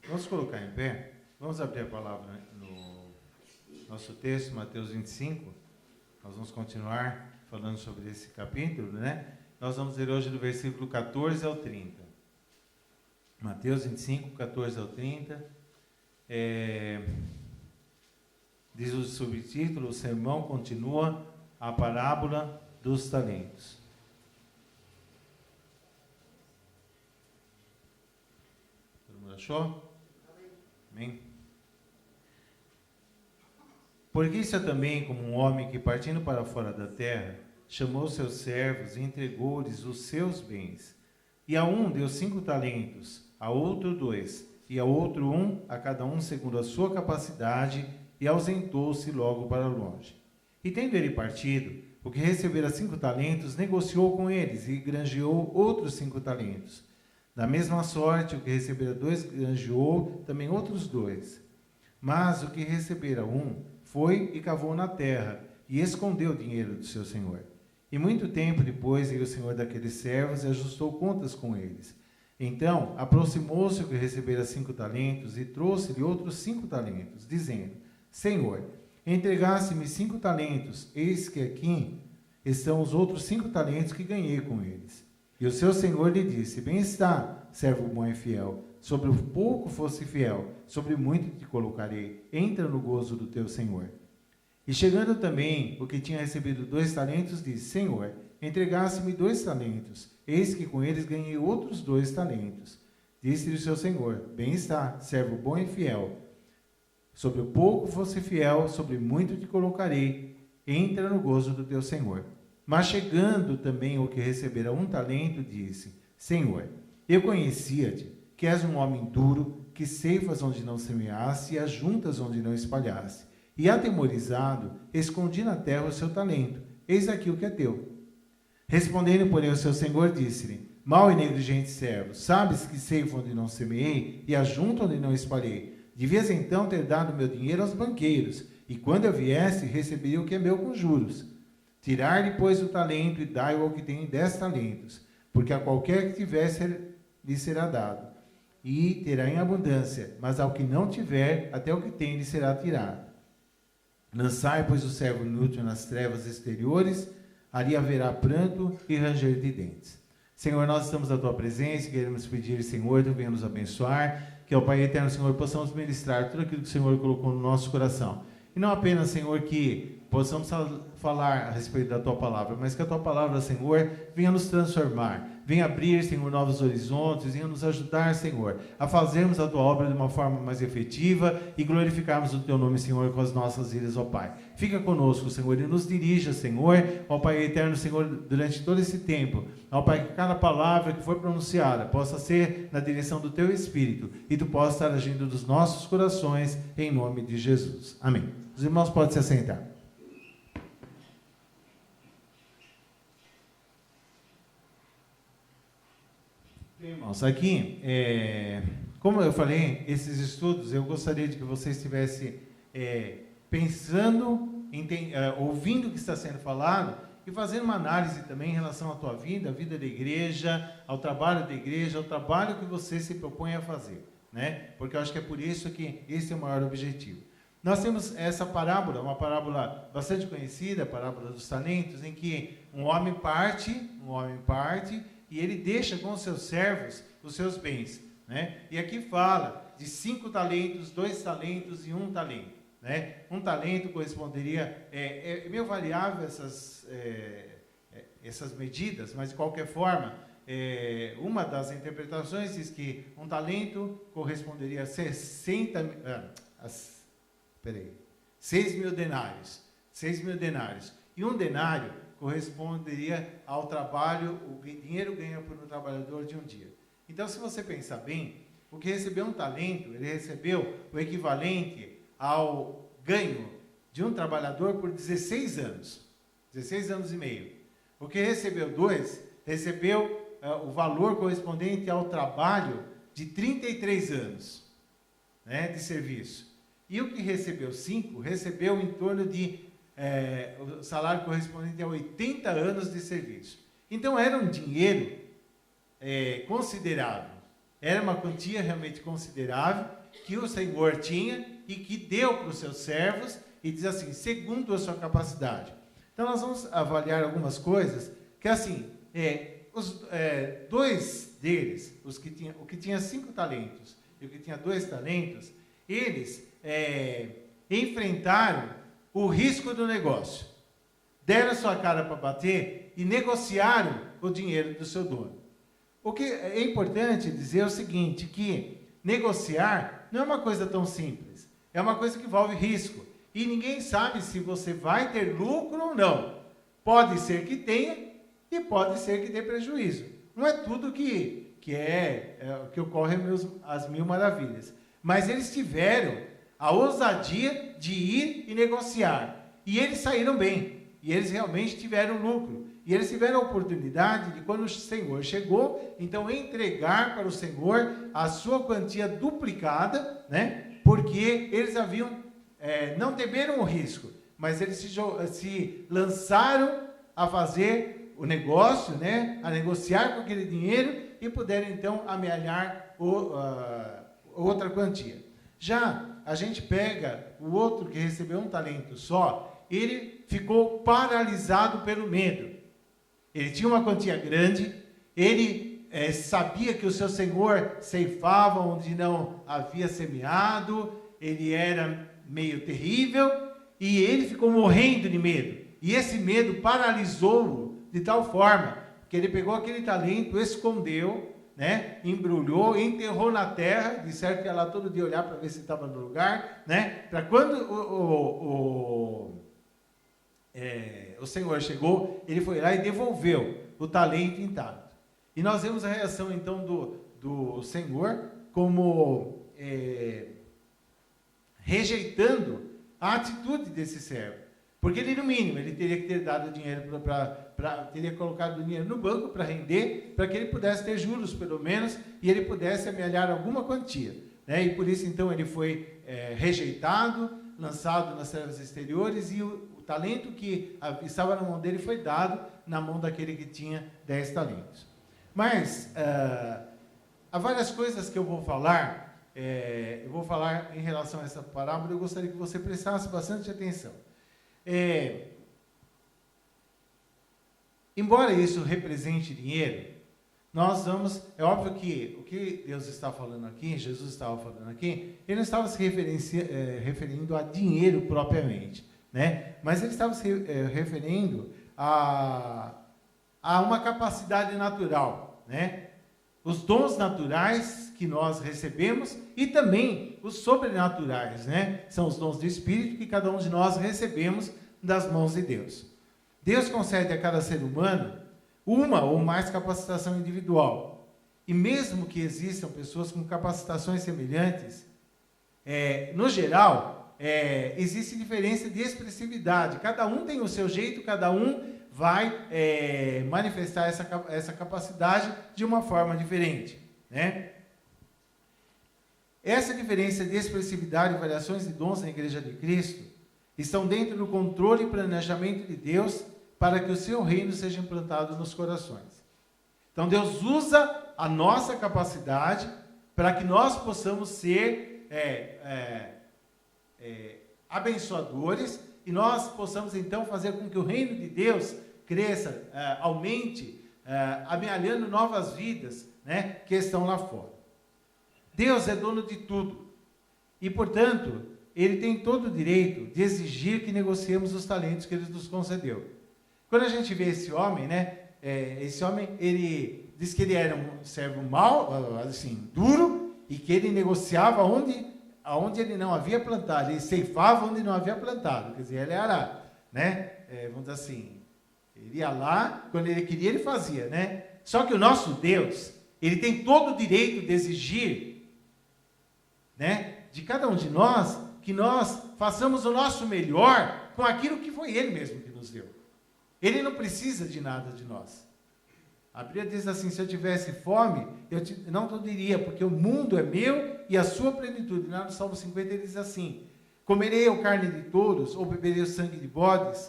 Vamos colocar em pé. Vamos abrir a palavra no nosso texto, Mateus 25. Nós vamos continuar falando sobre esse capítulo, né? Nós vamos ler hoje do versículo 14 ao 30. Mateus 25, 14 ao 30. Diz o subtítulo, o sermão continua, a parábola dos talentos. Todo mundo achou? Amém? Porque isso é também como um homem que, partindo para fora da terra, chamou seus servos e entregou-lhes os seus bens. E a um deu 5 talentos, a outro 2, e a outro 1, a cada um segundo a sua capacidade, e ausentou-se logo para longe. E tendo ele partido, o que recebera 5 talentos, negociou com eles, e granjeou outros 5 talentos. Da mesma sorte, o que recebera 2, granjeou também outros 2. Mas o que recebera 1, foi e cavou na terra, e escondeu o dinheiro do seu senhor. E muito tempo depois veio o senhor daqueles servos e ajustou contas com eles. Então aproximou-se o que recebera 5 talentos e trouxe-lhe outros 5 talentos, dizendo: Senhor, entregaste-me 5 talentos, eis que aqui estão os outros 5 talentos que ganhei com eles. E o seu senhor lhe disse: Bem está, servo bom e fiel. Sobre o pouco fosse fiel, sobre muito te colocarei. Entra no gozo do teu senhor. E chegando também o que tinha recebido 2 talentos, disse: Senhor, entregaste-me 2 talentos, eis que com eles ganhei outros 2 talentos. Disse-lhe o seu senhor: Bem está, servo bom e fiel. Sobre o pouco fosse fiel, sobre muito te colocarei. Entra no gozo do teu senhor. Mas chegando também o que recebera 1 talento, disse: Senhor, eu conhecia-te, que és um homem duro, que ceifas onde não semeaste e ajuntas onde não espalhaste. E atemorizado, escondi na terra o seu talento. Eis aqui o que é teu. Respondendo, porém, o seu senhor disse-lhe: Mau e negligente servo, sabes que ceifo onde não semeei e ajunto onde não espalhei. Devias então ter dado meu dinheiro aos banqueiros, e quando eu viesse, receberia o que é meu com juros. Tirar-lhe, pois, o talento e dai-o ao que tem 10 talentos, porque a qualquer que tiver lhe será dado, e terá em abundância, mas ao que não tiver, até o que tem lhe será tirado. Lançai, pois, o servo inútil nas trevas exteriores, ali haverá pranto e ranger de dentes. Senhor, nós estamos à tua presença, queremos pedir, Senhor, tu venha nos abençoar, que ao Pai eterno, Senhor, possamos ministrar tudo aquilo que o Senhor colocou no nosso coração. E não apenas, Senhor, que possamos falar a respeito da tua palavra, mas que a tua palavra, Senhor, venha nos transformar, venha abrir, Senhor, novos horizontes, venha nos ajudar, Senhor, a fazermos a tua obra de uma forma mais efetiva e glorificarmos o teu nome, Senhor, com as nossas vidas, ó Pai. Fica conosco, Senhor, e nos dirija, Senhor, ó Pai eterno, Senhor, durante todo esse tempo, ó Pai, que cada palavra que for pronunciada possa ser na direção do teu Espírito e tu possa estar agindo nos nossos corações, em nome de Jesus. Amém. Os irmãos podem se assentar. Irmãos, aqui, como eu falei, esses estudos, eu gostaria de que você estivesse pensando, ouvindo o que está sendo falado e fazendo uma análise também em relação à tua vida, à vida da igreja, ao trabalho da igreja, ao trabalho que você se propõe a fazer, né? Porque eu acho que é por isso que esse é o maior objetivo. Nós temos essa parábola, uma parábola bastante conhecida, a parábola dos talentos, em que um homem parte, e ele deixa com os seus servos os seus bens, né? E aqui fala de 5 talentos, 2 talentos e 1 talento, né? 1 talento corresponderia, é meio variável essas medidas, mas de qualquer forma, uma das interpretações diz que 1 talento corresponderia a 6.000 denários, 6.000 denários, e 1 denário corresponderia ao trabalho, o dinheiro ganho por um trabalhador de um dia. Então, se você pensar bem, o que recebeu 1 talento, ele recebeu o equivalente ao ganho de um trabalhador por 16 anos e meio. O que recebeu 2, recebeu o valor correspondente ao trabalho de 33 anos, né, de serviço. E o que recebeu 5, recebeu em torno de o salário correspondente a 80 anos de serviço. Então era um dinheiro considerável, Era uma quantia realmente considerável que o Senhor tinha e que deu para os seus servos, e diz assim, segundo a sua capacidade. Então nós vamos avaliar algumas coisas, que assim, dois deles, o que tinha 5 talentos e o que tinha 2 talentos, eles enfrentaram o risco do negócio. Deram sua cara para bater e negociaram o dinheiro do seu dono. O que é importante dizer é o seguinte, que negociar não é uma coisa tão simples. É uma coisa que envolve risco. E ninguém sabe se você vai ter lucro ou não. Pode ser que tenha e pode ser que dê prejuízo. Não é tudo que ocorre às mil maravilhas. Mas eles tiveram a ousadia de ir e negociar. E eles saíram bem. E eles realmente tiveram lucro. E eles tiveram a oportunidade de, quando o Senhor chegou, então entregar para o Senhor a sua quantia duplicada, né? Porque eles não temeram o risco, mas eles se lançaram a fazer o negócio, né? A negociar com aquele dinheiro e puderam então amealhar outra quantia. Já a gente pega o outro que recebeu 1 talento só, ele ficou paralisado pelo medo. Ele tinha uma quantia grande, ele sabia que o seu Senhor ceifava onde não havia semeado, ele era meio terrível, e ele ficou morrendo de medo. E esse medo paralisou-o de tal forma, que ele pegou aquele talento, escondeu, né, embrulhou, enterrou na terra, de certo que ia lá todo dia olhar para ver se estava no lugar, né, para quando o Senhor chegou, ele foi lá e devolveu o talento intacto. E nós vemos a reação então do Senhor como rejeitando a atitude desse servo. Porque ele, no mínimo, ele teria que ter dado dinheiro teria colocado o dinheiro no banco para render, para que ele pudesse ter juros, pelo menos, e ele pudesse amealhar alguma quantia. Né? E por isso, então, ele foi rejeitado, lançado nas trevas exteriores, e o talento que estava na mão dele foi dado na mão daquele que tinha 10 talentos. Mas, há várias coisas que eu vou falar, em relação a essa parábola, eu gostaria que você prestasse bastante atenção. Embora isso represente dinheiro, nós vamos, é óbvio que o que Deus está falando aqui, Jesus estava falando aqui, ele não estava se referindo a dinheiro propriamente, né? Mas ele estava se referindo a uma capacidade natural, né? Os dons naturais que nós recebemos e também os sobrenaturais, né? São os dons do Espírito que cada um de nós recebemos das mãos de Deus. Deus concede a cada ser humano uma ou mais capacitação individual. E mesmo que existam pessoas com capacitações semelhantes, no geral, existe diferença de expressividade. Cada um tem o seu jeito, cada um vai manifestar essa capacidade de uma forma diferente, né? Essa diferença de expressividade e variações de dons na Igreja de Cristo estão dentro do controle e planejamento de Deus para que o seu reino seja implantado nos corações. Então Deus usa a nossa capacidade para que nós possamos ser abençoadores e nós possamos então fazer com que o reino de Deus cresça, aumente, amealhando novas vidas, né, que estão lá fora. Deus é dono de tudo e, portanto, Ele tem todo o direito de exigir que negociemos os talentos que Ele nos concedeu. Quando a gente vê esse homem, né, esse homem, ele diz que ele era um servo mau, assim, duro, e que ele negociava onde ele não havia plantado, ele ceifava onde não havia plantado, quer dizer, ele era, né, vamos dizer assim, ele ia lá, quando ele queria, ele fazia, né? Só que o nosso Deus, Ele tem todo o direito de exigir, né, de cada um de nós, que nós façamos o nosso melhor com aquilo que foi Ele mesmo que nos deu. Ele não precisa de nada de nós. A Bíblia diz assim, se eu tivesse fome, não te diria, porque o mundo é meu e a sua plenitude. Lá no Salmo 50 ele diz assim, comerei eu carne de touros, ou beberei o sangue de bodes?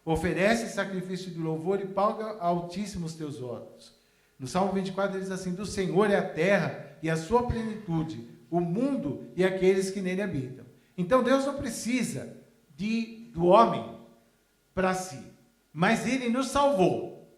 Oferece sacrifício de louvor e paga altíssimos teus votos. No Salmo 24 ele diz assim: do Senhor é a terra e a sua plenitude, o mundo e aqueles que nele habitam. Então Deus não precisa do homem para si, mas ele nos salvou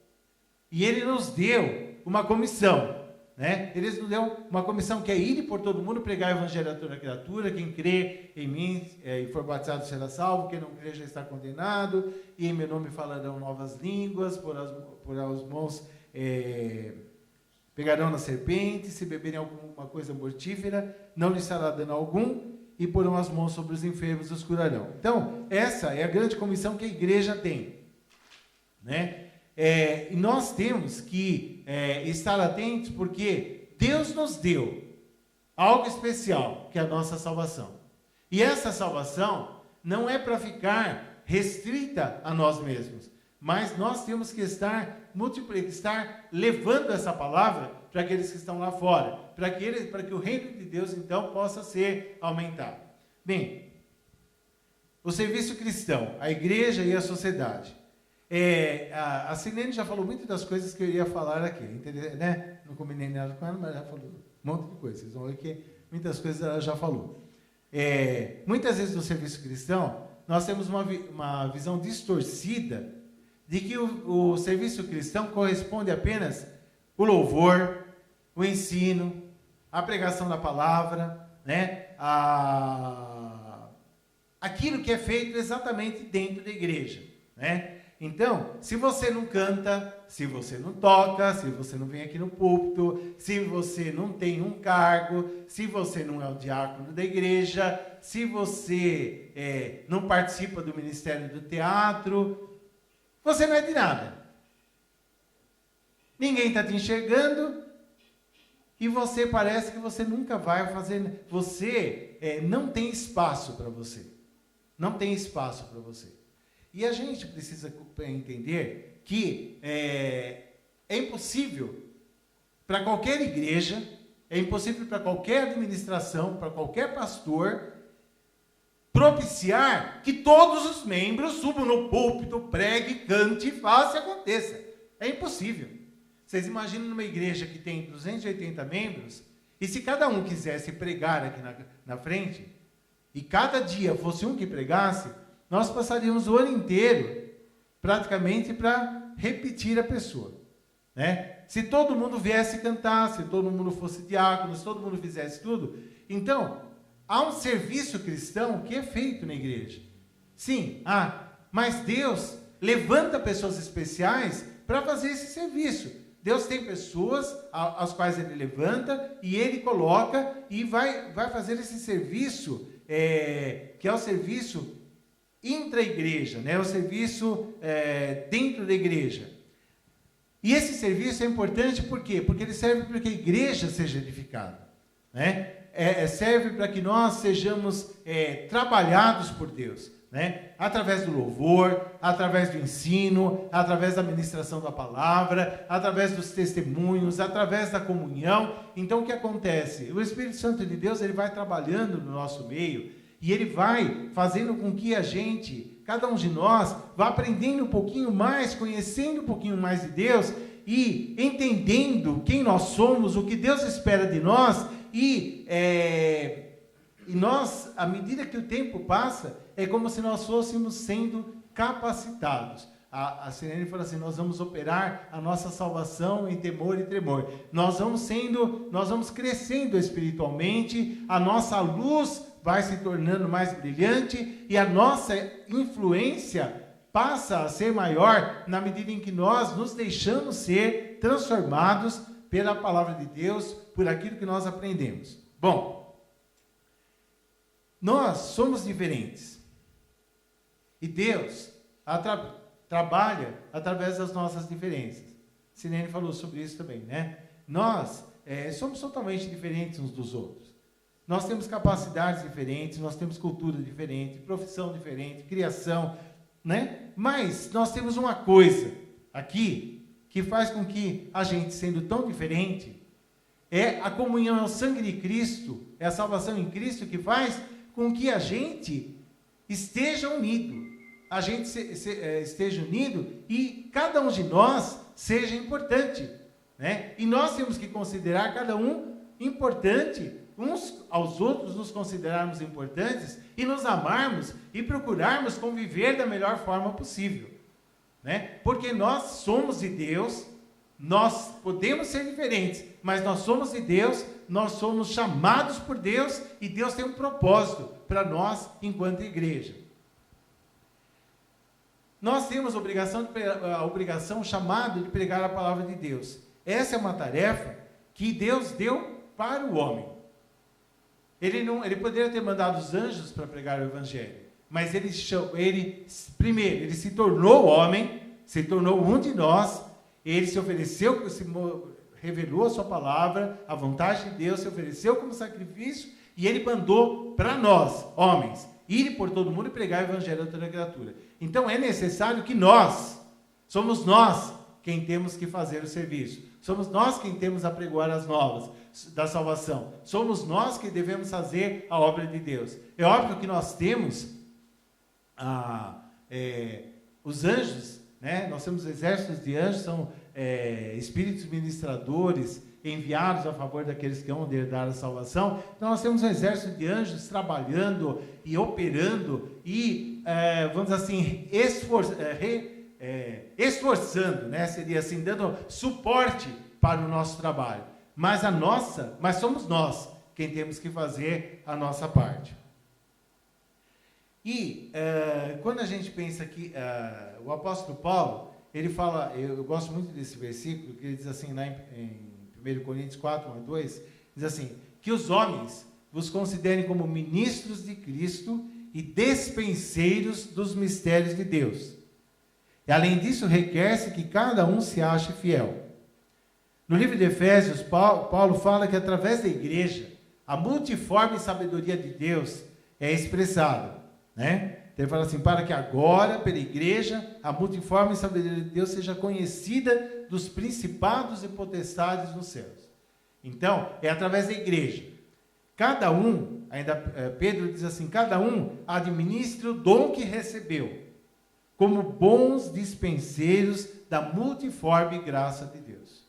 e ele nos deu uma comissão, né? Ele nos deu uma comissão que é ir por todo mundo, pregar o evangelho a toda criatura. Quem crê em mim e for batizado será salvo, quem não crê já está condenado, e em meu nome falarão novas línguas, por as mãos pegarão na serpente, se beberem alguma coisa mortífera, não lhes será dano algum, e porão as mãos sobre os enfermos e os curarão. Então, essa é a grande comissão que a igreja tem, né? E nós temos que estar atentos, porque Deus nos deu algo especial, que é a nossa salvação. E essa salvação não é para ficar restrita a nós mesmos, mas nós temos que estar levando essa palavra para aqueles que estão lá fora, para que o reino de Deus, então, possa ser aumentado. Bem, o serviço cristão, a igreja e a sociedade. A Silene já falou muito das coisas que eu ia falar aqui, entendeu, né? Não combinei nada com ela, mas já falou um monte de coisas. Vocês vão ver que muitas coisas ela já falou. Muitas vezes no serviço cristão, nós temos uma visão distorcida de que o serviço cristão corresponde apenas o louvor, o ensino, a pregação da palavra, né? Aquilo que é feito exatamente dentro da igreja, né? Então, se você não canta, se você não toca, se você não vem aqui no púlpito, se você não tem um cargo, se você não é o diácono da igreja, se você não participa do ministério do teatro, você não é de nada. Ninguém está te enxergando e você parece que você nunca vai fazer. Você não tem espaço para você. Não tem espaço para você. E a gente precisa entender que é impossível para qualquer igreja, é impossível para qualquer administração, para qualquer pastor, propiciar que todos os membros subam no púlpito, pregue, cante, faça e aconteça. É impossível. Vocês imaginam numa igreja que tem 280 membros, e se cada um quisesse pregar aqui na frente, e cada dia fosse um que pregasse, nós passaríamos o ano inteiro praticamente para repetir a pessoa, né? Se todo mundo viesse cantar, se todo mundo fosse diácono, se todo mundo fizesse tudo. Então, há um serviço cristão que é feito na igreja. Sim, mas Deus levanta pessoas especiais para fazer esse serviço. Deus tem pessoas as quais Ele levanta e Ele coloca e vai fazer esse serviço, que é o serviço intra-igreja, né? O serviço dentro da igreja. E esse serviço é importante por quê? Porque ele serve para que a igreja seja edificada, né? Serve para que nós sejamos trabalhados por Deus, né? Através do louvor, através do ensino, através da ministração da palavra, através dos testemunhos, através da comunhão. Então, o que acontece? O Espírito Santo de Deus, ele vai trabalhando no nosso meio e ele vai fazendo com que a gente, cada um de nós, vá aprendendo um pouquinho mais, conhecendo um pouquinho mais de Deus e entendendo quem nós somos, o que Deus espera de nós. E nós, à medida que o tempo passa, é como se nós fôssemos sendo capacitados. A Silene falou assim: nós vamos operar a nossa salvação em temor e tremor. Nós vamos crescendo espiritualmente, a nossa luz vai se tornando mais brilhante e a nossa influência passa a ser maior na medida em que nós nos deixamos ser transformados pela palavra de Deus, por aquilo que nós aprendemos. Bom, nós somos diferentes. E Deus trabalha através das nossas diferenças. Silene falou sobre isso também, né? Nós somos totalmente diferentes uns dos outros. Nós temos capacidades diferentes, nós temos cultura diferente, profissão diferente, criação, né? Mas nós temos uma coisa aqui que faz com que a gente, sendo tão diferente, a comunhão, é o sangue de Cristo, é a salvação em Cristo que faz com que a gente esteja unido. A gente esteja unido e cada um de nós seja importante. né? E nós temos que considerar cada um importante, uns aos outros nos considerarmos importantes e nos amarmos e procurarmos conviver da melhor forma possível, né? Porque nós somos de Deus, nós podemos ser diferentes, mas nós somos de Deus, nós somos chamados por Deus e Deus tem um propósito para nós enquanto igreja. Nós temos a obrigação, o chamado de pregar a palavra de Deus. Essa é uma tarefa que Deus deu para o homem. Ele poderia ter mandado os anjos para pregar o evangelho, mas ele se tornou homem, se tornou um de nós, ele se ofereceu, revelou a sua palavra, a vontade de Deus, se ofereceu como sacrifício, e ele mandou para nós, homens, ir por todo mundo e pregar o evangelho a toda criatura. Então é necessário que somos nós quem temos que fazer o serviço, somos nós quem temos a pregoar as novas da salvação, somos nós que devemos fazer a obra de Deus. É óbvio que nós temos os anjos, né? Nós temos exércitos de anjos, são espíritos ministradores enviados a favor daqueles que vão herdar a salvação. Então nós temos um exército de anjos trabalhando e operando e, vamos dizer assim, esforçando, né? Seria assim, dando suporte para o nosso trabalho. Mas somos nós quem temos que fazer a nossa parte. E quando a gente pensa que o apóstolo Paulo, ele fala, eu gosto muito desse versículo, que ele diz assim, lá em 1 Coríntios 4, 1 a 2, diz assim, que os homens vos considerem como ministros de Cristo e despenseiros dos mistérios de Deus. E além disso, requer-se que cada um se ache fiel. No livro de Efésios, Paulo fala que através da igreja, a multiforme sabedoria de Deus é expressada, né? Então ele fala assim, para que agora, pela igreja, a multiforme sabedoria de Deus seja conhecida dos principados e potestades nos céus. Então, é através da igreja. Cada um, ainda Pedro diz assim, cada um administra o dom que recebeu, como bons dispenseiros da multiforme graça de Deus.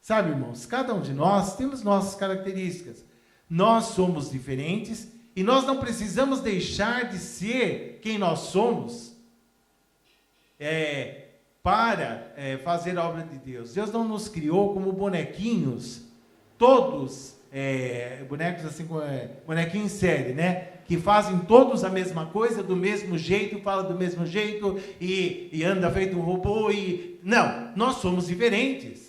Sabe, irmãos, cada um de nós temos nossas características. Nós somos diferentes e nós não precisamos deixar de ser quem nós somos para fazer a obra de Deus. Deus não nos criou como bonequinhos, todos bonecos assim, bonequinho em série, né? Que fazem todos a mesma coisa, do mesmo jeito, fala do mesmo jeito e anda feito um robô. Não, nós somos diferentes.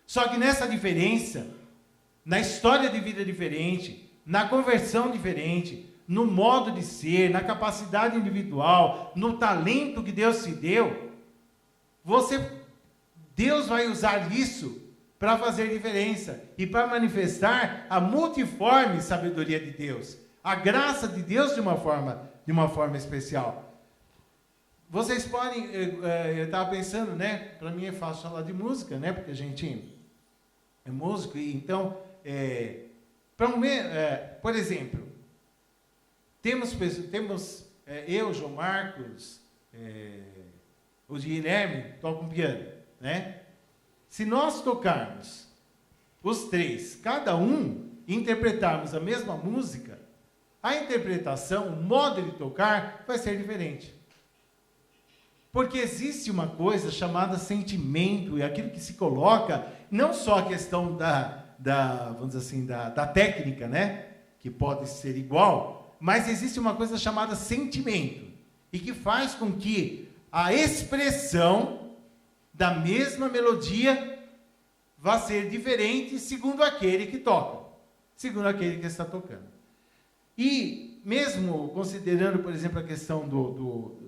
Só que nessa diferença, na história de vida diferente, na conversão diferente, no modo de ser, na capacidade individual, no talento que Deus te deu, Deus vai usar isso para fazer diferença e para manifestar a multiforme sabedoria de Deus, a graça de Deus de uma forma especial. Vocês podem, eu estava pensando, né? Para mim é fácil falar de música, né? Porque a gente é músico, e então, por exemplo, temos eu, João Marcos, o Guilherme tocam piano, né? Se nós tocarmos os três, cada um interpretarmos a mesma música, a interpretação, o modo de tocar vai ser diferente. Porque existe uma coisa chamada sentimento, e aquilo que se coloca, não só a questão vamos dizer assim, da técnica, né? Que pode ser igual, mas existe uma coisa chamada sentimento, e que faz com que a expressão da mesma melodia vá ser diferente segundo aquele que toca, segundo aquele que está tocando. E mesmo considerando, por exemplo, a questão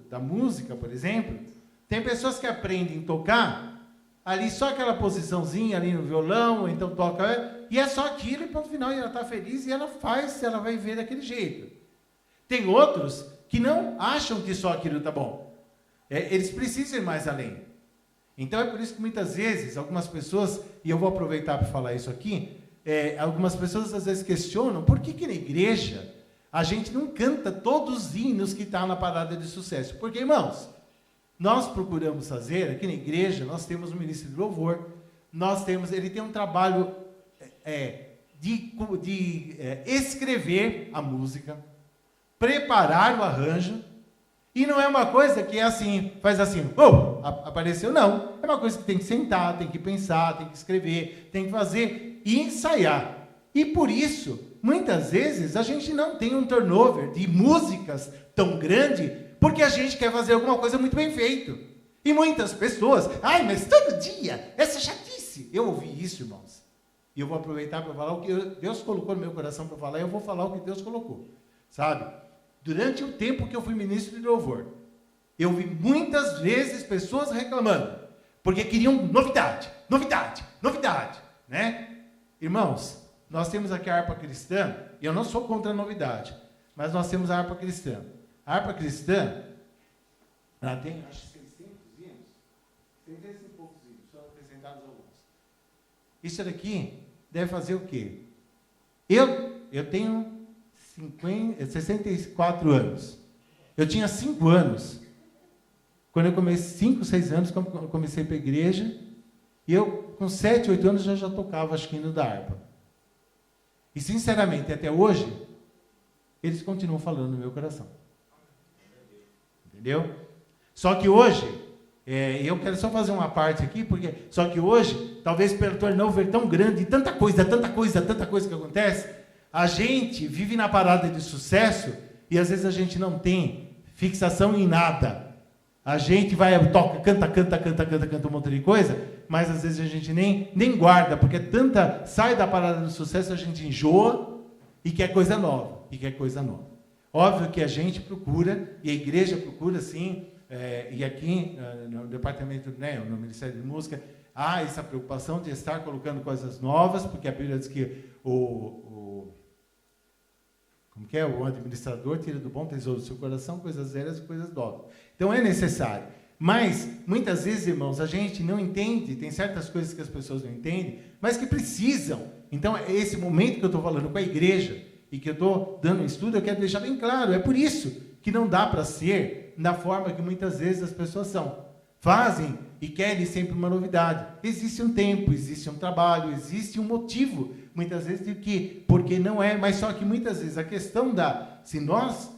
da música, por exemplo, tem pessoas que aprendem a tocar ali só aquela posiçãozinha ali no violão, ou então toca, e é só aquilo, e para o final ela está feliz e ela vai ver daquele jeito. Tem outros que não acham que só aquilo está bom. Eles precisam ir mais além. Então é por isso que muitas vezes, algumas pessoas, e eu vou aproveitar para falar isso aqui, algumas pessoas às vezes questionam por que na igreja a gente não canta todos os hinos que estão na parada de sucesso. Porque, irmãos, nós procuramos fazer, aqui na igreja, nós temos um ministério de louvor, ele tem um trabalho de escrever a música, preparar o arranjo, e não é uma coisa que é assim, faz assim, apareceu, não. É uma coisa que tem que sentar, tem que pensar, tem que escrever, tem que fazer e ensaiar. E por isso, muitas vezes, a gente não tem um turnover de músicas tão grande, porque a gente quer fazer alguma coisa muito bem feito. E muitas pessoas, mas todo dia, essa chatice. Eu ouvi isso, irmãos. E eu vou aproveitar para falar o que Deus colocou no meu coração para falar, e eu vou falar o que Deus colocou. Sabe? Durante o tempo que eu fui ministro de louvor, eu vi muitas vezes pessoas reclamando, porque queriam novidade, né? Irmãos, nós temos aqui a harpa cristã, e eu não sou contra a novidade, mas nós temos a harpa cristã. A harpa cristã, ela tem, acho que 600 hinos, 600 e poucos hinos, só acrescentados alguns. Isso daqui deve fazer o quê? Eu tenho 64 anos. Eu tinha 5 anos. Quando eu comecei, 5, 6 anos, quando eu comecei para a igreja, e eu, com 7, 8 anos, já tocava, acho que hino da harpa. E, sinceramente, até hoje, eles continuam falando no meu coração. Entendeu? Só que hoje, eu quero só fazer uma parte aqui, só que hoje, talvez pelo turnover tão grande, tanta coisa que acontece, a gente vive na parada de sucesso e às vezes a gente não tem fixação em nada. A gente toca, canta um monte de coisa, mas às vezes a gente nem guarda, porque sai da parada do sucesso, a gente enjoa e quer coisa nova, Óbvio que a gente procura, e a igreja procura sim, e aqui no departamento, né, no Ministério de Música, há essa preocupação de estar colocando coisas novas, porque a Bíblia diz que o administrador tira do bom tesouro do seu coração coisas velhas e coisas novas. Então é necessário. Mas, muitas vezes, irmãos, a gente não entende, tem certas coisas que as pessoas não entendem, mas que precisam. Então, esse momento que eu estou falando com a igreja, e que eu estou dando um estudo, eu quero deixar bem claro, é por isso que não dá para ser da forma que muitas vezes as pessoas fazem e querem sempre uma novidade. Existe um tempo, existe um trabalho, existe um motivo, muitas vezes, porque não é, mas só que muitas vezes a questão se nós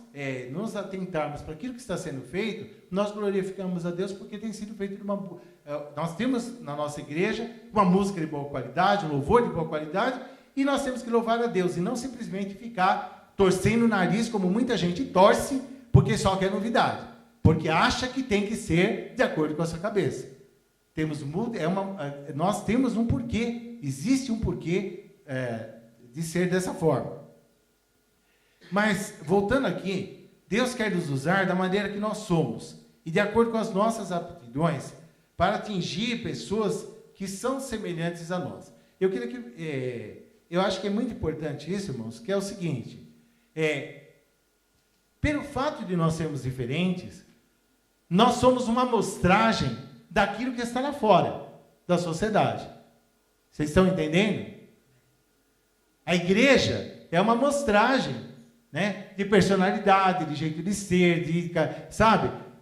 nos atentarmos para aquilo que está sendo feito, nós glorificamos a Deus porque tem sido feito nós temos na nossa igreja uma música de boa qualidade, um louvor de boa qualidade, e nós temos que louvar a Deus, e não simplesmente ficar torcendo o nariz, como muita gente torce, porque só quer novidade, porque acha que tem que ser de acordo com a sua cabeça. Nós temos um porquê, existe um porquê de ser dessa forma. Mas, voltando aqui, Deus quer nos usar da maneira que nós somos, e de acordo com as nossas aptidões, para atingir pessoas que são semelhantes a nós. Eu acho que é muito importante isso, irmãos, que é o seguinte, pelo fato de nós sermos diferentes, nós somos uma amostragem daquilo que está lá fora, da sociedade. Vocês estão entendendo? A igreja é uma amostragem, né, de personalidade, de jeito de ser,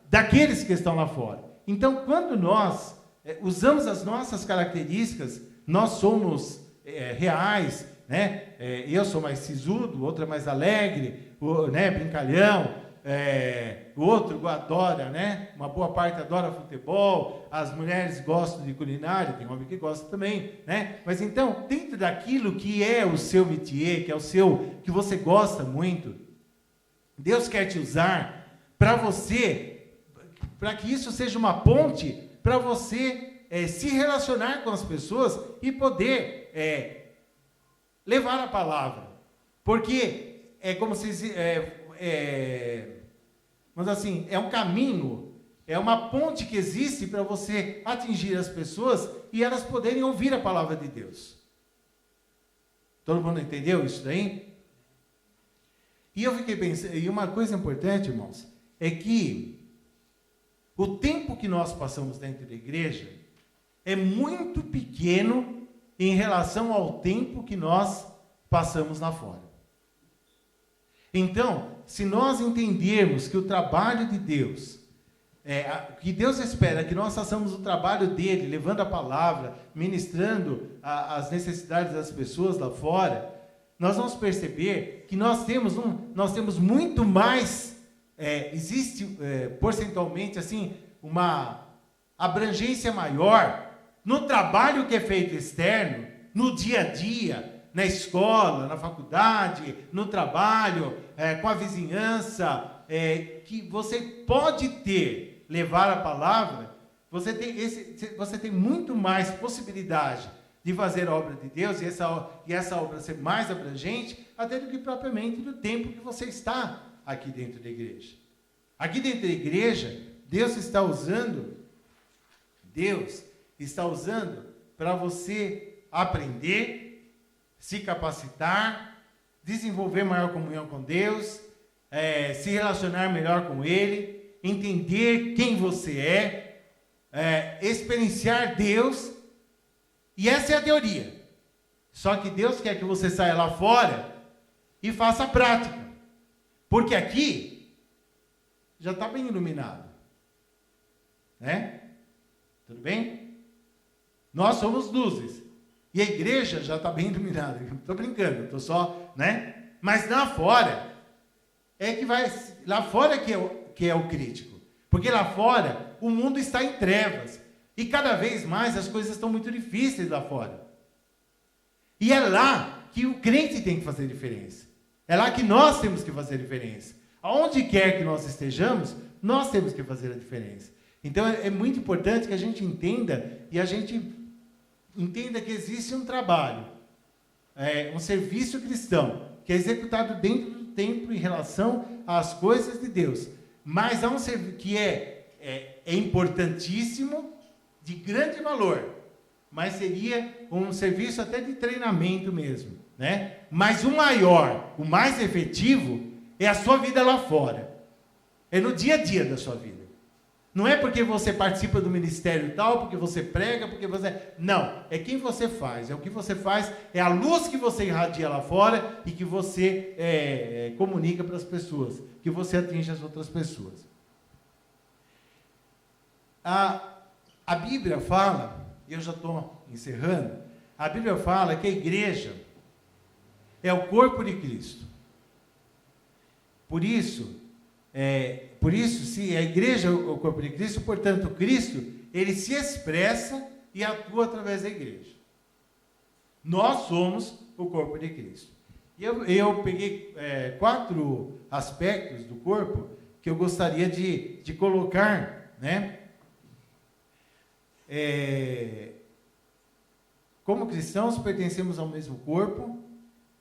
daqueles que estão lá fora. Então, quando nós usamos as nossas características, nós somos reais, né? Eu sou mais sisudo, o outro é mais alegre, brincalhão, o outro adora, né? Uma boa parte adora futebol, as mulheres gostam de culinária, tem homem que gosta também, né? Mas então, dentro daquilo que é o seu métier, que você gosta muito, Deus quer te usar para que isso seja uma ponte para você se relacionar com as pessoas e poder levar a palavra. Porque é como se mas assim, é um caminho, é uma ponte que existe para você atingir as pessoas e elas poderem ouvir a palavra de Deus. Todo mundo entendeu isso daí? E eu fiquei pensando, e uma coisa importante, irmãos, é que o tempo que nós passamos dentro da igreja é muito pequeno em relação ao tempo que nós passamos lá fora. Então, se nós entendermos que o trabalho de Deus que Deus espera que nós façamos o trabalho dele, levando a palavra, ministrando as necessidades das pessoas lá fora, nós vamos perceber que nós temos muito mais, existe percentualmente assim, uma abrangência maior no trabalho que é feito externo, no dia a dia, na escola, na faculdade, no trabalho, com a vizinhança, que você pode levar a palavra, você tem muito mais possibilidade de fazer a obra de Deus, e essa obra ser mais abrangente, até do que propriamente do tempo que você está aqui dentro da igreja. Aqui dentro da igreja, Deus está usando para você aprender, se capacitar, desenvolver maior comunhão com Deus, se relacionar melhor com Ele, entender quem você experienciar Deus. E essa é a teoria. Só que Deus quer que você saia lá fora e faça a prática. Porque aqui já está bem iluminado. Né? Tudo bem? Nós somos luzes. E a igreja já está bem iluminada. Estou brincando, estou só, né? Mas lá fora, lá fora que é o crítico. Porque lá fora, o mundo está em trevas. E cada vez mais as coisas estão muito difíceis lá fora. E é lá que o crente tem que fazer diferença. É lá que nós temos que fazer diferença. Aonde quer que nós estejamos, nós temos que fazer a diferença. Então é muito importante que a gente entenda, e a gente entenda que existe um trabalho, um serviço cristão, que é executado dentro do tempo em relação às coisas de Deus. Mas há um serviço que é importantíssimo, de grande valor, mas seria um serviço até de treinamento mesmo, né? Mas o maior, o mais efetivo, é a sua vida lá fora. É no dia a dia da sua vida. Não é porque você participa do ministério tal, porque você prega, porque você... Não, é quem você faz, é o que você faz, é a luz que você irradia lá fora e que você comunica para as pessoas, que você atinge as outras pessoas. A Bíblia fala, e eu já estou encerrando, a Bíblia fala que a igreja é o corpo de Cristo. Por isso, se a igreja é o corpo de Cristo, portanto, Cristo, ele se expressa e atua através da igreja. Nós somos o corpo de Cristo. E eu peguei 4 aspectos do corpo que eu gostaria de colocar, né? Como cristãos, pertencemos ao mesmo corpo,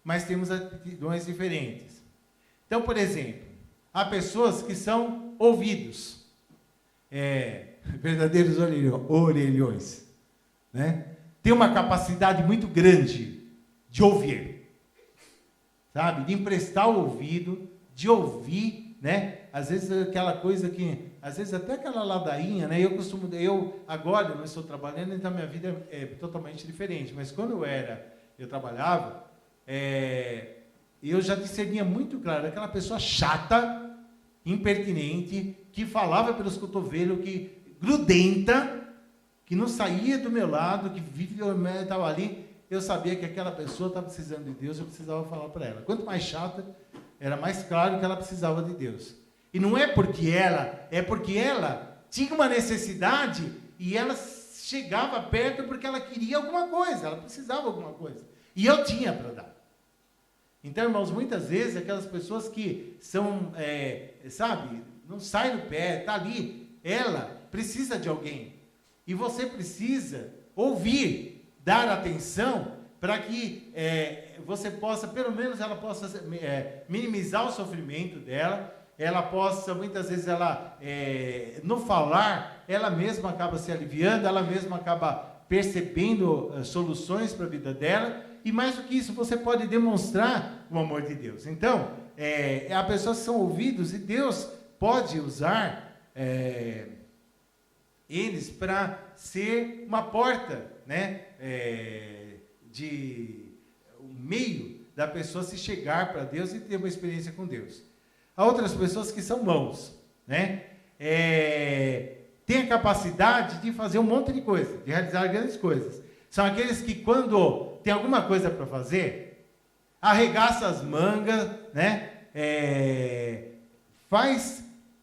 mas temos atitudes diferentes. Então, por exemplo, há pessoas que são ouvidos, verdadeiros orelhões, né? Tem uma capacidade muito grande de ouvir, sabe? De emprestar o ouvido, de ouvir, né? Às vezes aquela coisa que, às vezes até aquela ladainha, né? Agora eu não estou trabalhando, então a minha vida é totalmente diferente, mas quando eu trabalhava, eu já discernia muito claro, aquela pessoa chata, impertinente, que falava pelos cotovelos, que grudenta, que não saía do meu lado, que estava ali, eu sabia que aquela pessoa estava precisando de Deus, eu precisava falar para ela. Quanto mais chata, era mais claro que ela precisava de Deus. E não é porque ela tinha uma necessidade e ela chegava perto porque ela queria alguma coisa, ela precisava de alguma coisa. E eu tinha para dar. Então, irmãos, muitas vezes aquelas pessoas que são, não sai do pé, está ali, ela precisa de alguém. E você precisa ouvir, dar atenção, para que você possa, pelo menos ela possa minimizar o sofrimento dela, ela possa, muitas vezes, no falar, ela mesma acaba se aliviando, ela mesma acaba percebendo soluções para a vida dela, e mais do que isso, você pode demonstrar o amor de Deus. Então, há pessoas que são ouvidos, e Deus pode usar eles para ser uma porta, né, um meio da pessoa se chegar para Deus e ter uma experiência com Deus. Há outras pessoas que são mãos, né? tem a capacidade de fazer um monte de coisa, de realizar grandes coisas. São aqueles que, quando tem alguma coisa para fazer, arregaça as mangas, né?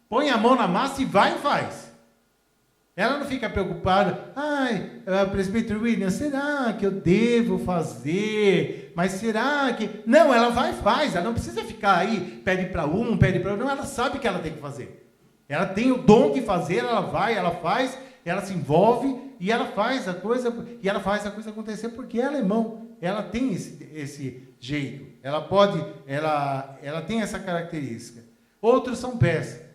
Põe a mão na massa e vai e faz. Ela não fica preocupada, presbítero William, será que eu devo fazer? Mas será que... Não, ela vai e faz, ela não precisa ficar aí, pede para um, pede para outro, não, ela sabe o que ela tem que fazer. Ela tem o dom de fazer, ela vai, ela faz, ela se envolve e ela faz a coisa acontecer porque ela é mão, ela tem esse jeito, ela tem essa característica. Outros são pés.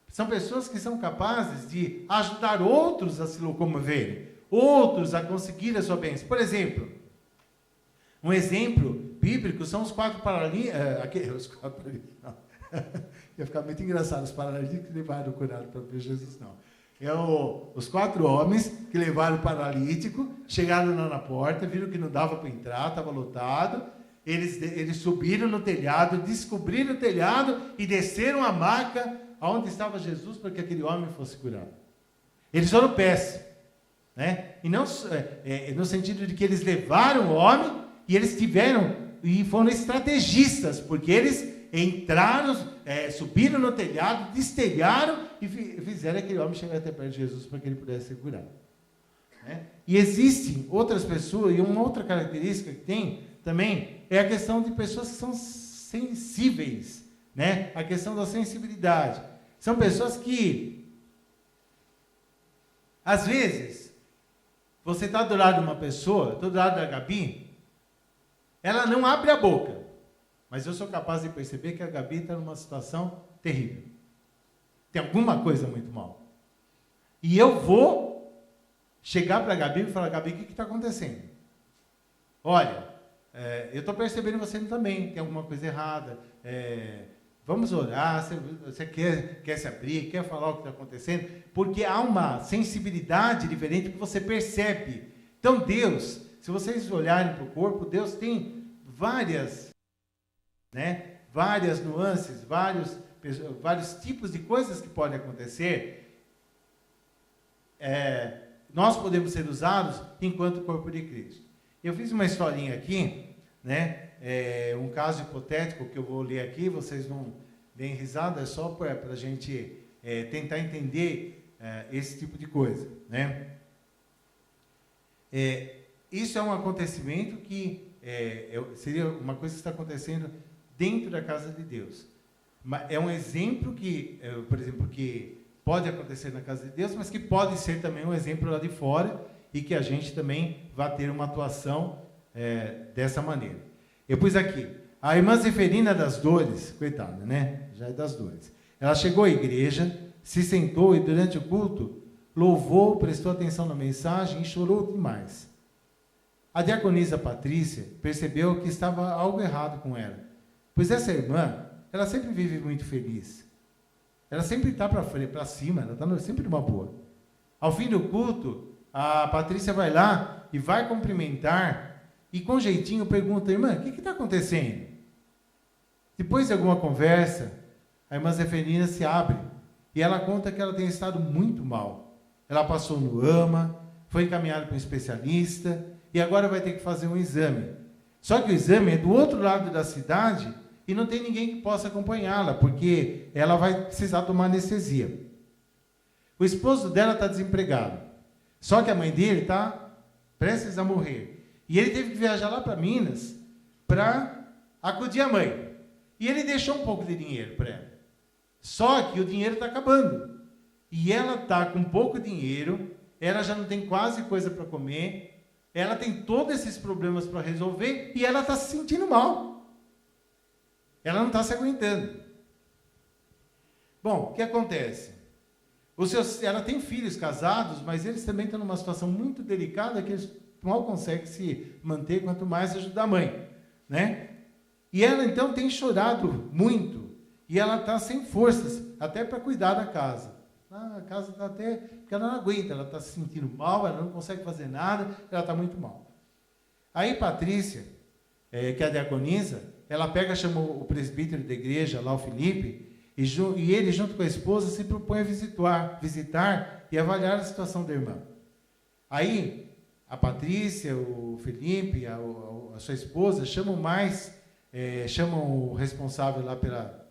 São pessoas que são capazes de ajudar outros a se locomoverem, outros a conseguir a sua bênção. Por exemplo, um exemplo bíblico são os 4 paralíticos. Ia ficar muito engraçado, os paralíticos que levaram o curado para ver Jesus, não. Os 4 homens que levaram o paralítico, chegaram lá na porta, viram que não dava para entrar, estava lotado. Eles subiram no telhado, descobriram o telhado e desceram a maca aonde estava Jesus para que aquele homem fosse curado. Eles foram pés, né? E não no sentido de que eles levaram o homem e eles foram estrategistas, porque eles entraram, subiram no telhado, destelharam e fizeram aquele homem chegar até perto de Jesus para que ele pudesse ser curado. Né? E existem outras pessoas, e uma outra característica que tem também é a questão de pessoas que são sensíveis, né? A questão da sensibilidade. São pessoas que, às vezes, você está do lado de uma pessoa, estou do lado da Gabi, ela não abre a boca, mas eu sou capaz de perceber que a Gabi está numa situação terrível. Tem alguma coisa muito mal. E eu vou chegar para a Gabi e falar, Gabi, o que está acontecendo? Olha, eu estou percebendo você também, tem alguma coisa errada, vamos orar, você quer se abrir, quer falar o que está acontecendo? Porque há uma sensibilidade diferente que você percebe. Então Deus, se vocês olharem para o corpo, Deus tem várias nuances, vários tipos de coisas que podem acontecer. Nós podemos ser usados enquanto corpo de Cristo. Eu fiz uma historinha aqui, né? Um caso hipotético que eu vou ler aqui, vocês não deem risada, é só para a gente tentar entender esse tipo de coisa, né? Isso é um acontecimento que seria uma coisa que está acontecendo dentro da casa de Deus. É um exemplo que, por exemplo, que pode acontecer na casa de Deus, mas que pode ser também um exemplo lá de fora e que a gente também vai ter uma atuação dessa maneira. Eu pus aqui, a irmã Zeferina das Dores, coitada, né? Já é das dores. Ela chegou à igreja, se sentou e durante o culto louvou, prestou atenção na mensagem e chorou demais. A diaconisa Patrícia percebeu que estava algo errado com ela, pois essa irmã, ela sempre vive muito feliz. Ela sempre está para cima, ela está sempre numa boa. Ao fim do culto, a Patrícia vai lá e vai cumprimentar e com jeitinho pergunta, irmã, o que está acontecendo? Depois de alguma conversa, a irmã Zeferina se abre e ela conta que ela tem estado muito mal. Ela passou no AMA, foi encaminhada para um especialista e agora vai ter que fazer um exame. Só que o exame é do outro lado da cidade e não tem ninguém que possa acompanhá-la, porque ela vai precisar tomar anestesia. O esposo dela está desempregado, só que a mãe dele está prestes a morrer. E ele teve que viajar lá para Minas para acudir a mãe. E ele deixou um pouco de dinheiro para ela. Só que o dinheiro está acabando. E ela está com pouco dinheiro, ela já não tem quase coisa para comer, ela tem todos esses problemas para resolver e ela está se sentindo mal. Ela não está se aguentando. Bom, o que acontece? Ela tem filhos casados, mas eles também estão numa situação muito delicada que eles mal conseguem se manter, quanto mais ajudar a mãe, né? E ela então tem chorado muito e ela está sem forças até para cuidar da casa. A casa está até porque ela não aguenta, ela está se sentindo mal, ela não consegue fazer nada, ela está muito mal. Aí Patrícia, que é a diaconisa, ela chama o presbítero da igreja lá, o Felipe, e ele, junto com a esposa, se propõe a visitar e avaliar a situação da irmã. Aí, a Patrícia, o Felipe, a sua esposa, chamam o responsável lá pela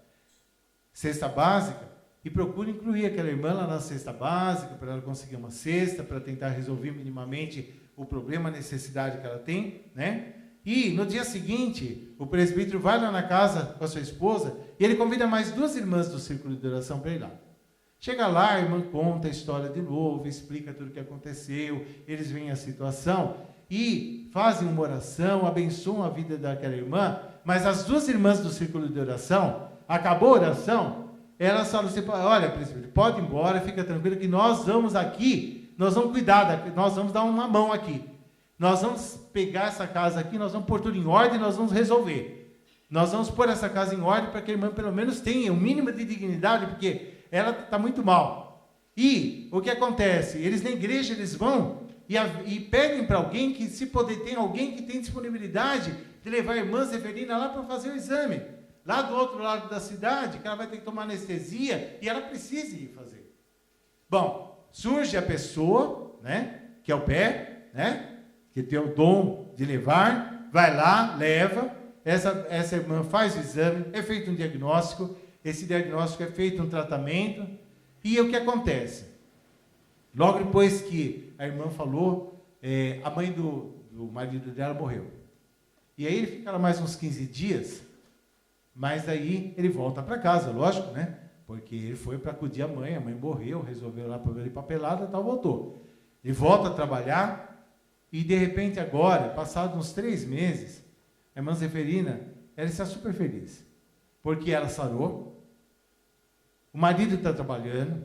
cesta básica e procuram incluir aquela irmã lá na cesta básica, para ela conseguir uma cesta, para tentar resolver minimamente o problema, a necessidade que ela tem, né? E no dia seguinte, o presbítero vai lá na casa com a sua esposa e ele convida mais 2 irmãs do círculo de oração para ir lá. Chega lá, a irmã conta a história de novo, explica tudo o que aconteceu, eles veem a situação e fazem uma oração, abençoam a vida daquela irmã, mas as 2 irmãs do círculo de oração, acabou a oração, elas falam assim: olha, presbítero, pode ir embora, fica tranquilo que nós vamos aqui, nós vamos cuidar, nós vamos dar uma mão aqui. Nós vamos pegar essa casa aqui, nós vamos pôr tudo em ordem, nós vamos resolver. Nós vamos pôr essa casa em ordem para que a irmã pelo menos tenha um mínimo de dignidade, porque ela está muito mal. E o que acontece? Eles na igreja, eles vão e pedem para alguém que, se poder, tem alguém que tem disponibilidade de levar a irmã Zeferina lá para fazer o exame. Lá do outro lado da cidade, que ela vai ter que tomar anestesia e ela precisa ir fazer. Bom, surge a pessoa, né, que é o pé, né, que tem o dom de levar, vai lá, leva, essa irmã faz o exame, é feito um diagnóstico, esse diagnóstico é feito um tratamento, e o que acontece? Logo depois que a irmã falou, a mãe do marido dela morreu. E aí ele fica lá mais uns 15 dias, mas aí ele volta para casa, lógico, né? Porque ele foi para acudir a mãe morreu, resolveu lá problema de papelada, tal, voltou. Ele volta a trabalhar, e de repente agora, passados uns 3 meses, a irmã Zeferina, ela está super feliz, porque ela sarou, o marido está trabalhando,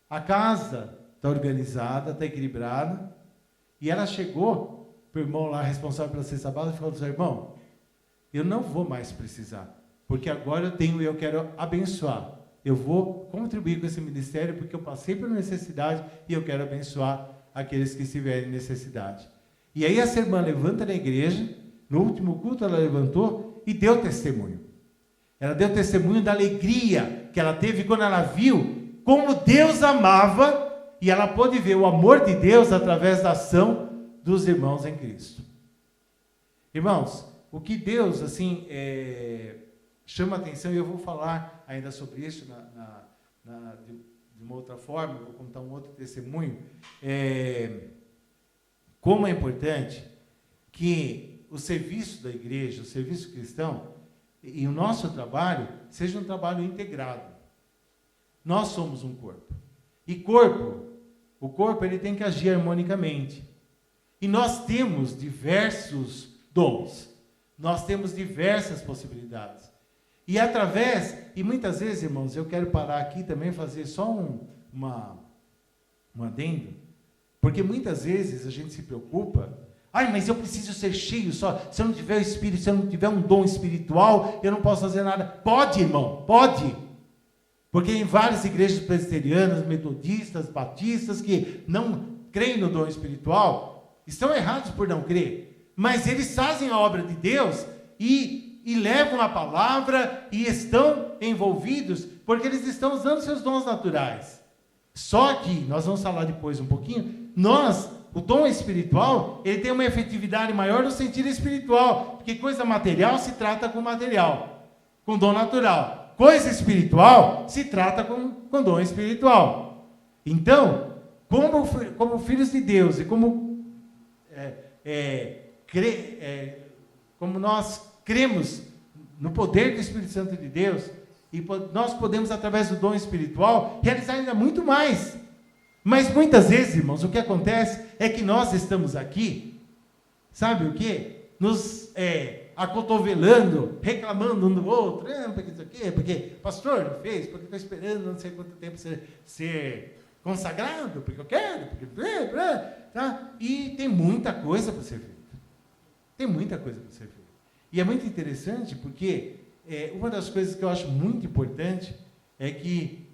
a casa está organizada, está equilibrada, e ela chegou para o irmão lá, responsável pela cesta básica, e falou assim: irmão, eu não vou mais precisar, porque agora eu quero abençoar, eu vou contribuir com esse ministério, porque eu passei por necessidade, e eu quero abençoar aqueles que estiverem em necessidade. E aí essa irmã levanta na igreja, no último culto ela levantou e deu testemunho. Ela deu testemunho da alegria que ela teve quando ela viu como Deus amava, e ela pôde ver o amor de Deus através da ação dos irmãos em Cristo. Irmãos, o que Deus assim chama a atenção, e eu vou falar ainda sobre isso de uma outra forma, vou contar um outro testemunho, como é importante que o serviço da igreja, o serviço cristão, e o nosso trabalho, seja um trabalho integrado. Nós somos um corpo. E o corpo ele tem que agir harmonicamente. E nós temos diversos dons. Nós temos diversas possibilidades. E muitas vezes, irmãos, eu quero parar aqui também, fazer só um adendo, porque muitas vezes a gente se preocupa: mas eu preciso ser cheio só, se eu não tiver o Espírito, se eu não tiver um dom espiritual, eu não posso fazer nada. Pode, irmão, pode, porque em várias igrejas presbiterianas, metodistas, batistas, que não creem no dom espiritual, estão errados por não crer, mas eles fazem a obra de Deus e levam a palavra e estão envolvidos, porque eles estão usando seus dons naturais. Só que, nós vamos falar depois um pouquinho, o dom espiritual, ele tem uma efetividade maior no sentido espiritual, porque coisa material se trata com material, com dom natural. Coisa espiritual se trata com dom espiritual. Então, como filhos de Deus, e como nós cremos no poder do Espírito Santo de Deus, e nós podemos, através do dom espiritual, realizar ainda muito mais. Mas muitas vezes, irmãos, o que acontece é que nós estamos aqui, sabe o quê? Nos acotovelando, reclamando um do outro, porque isso aqui, porque pastor não fez, porque estou esperando não sei quanto tempo ser consagrado, porque eu quero, porque... Tá? E tem muita coisa para ser feita. Tem muita coisa para ser feita. E é muito interessante porque uma das coisas que eu acho muito importante é que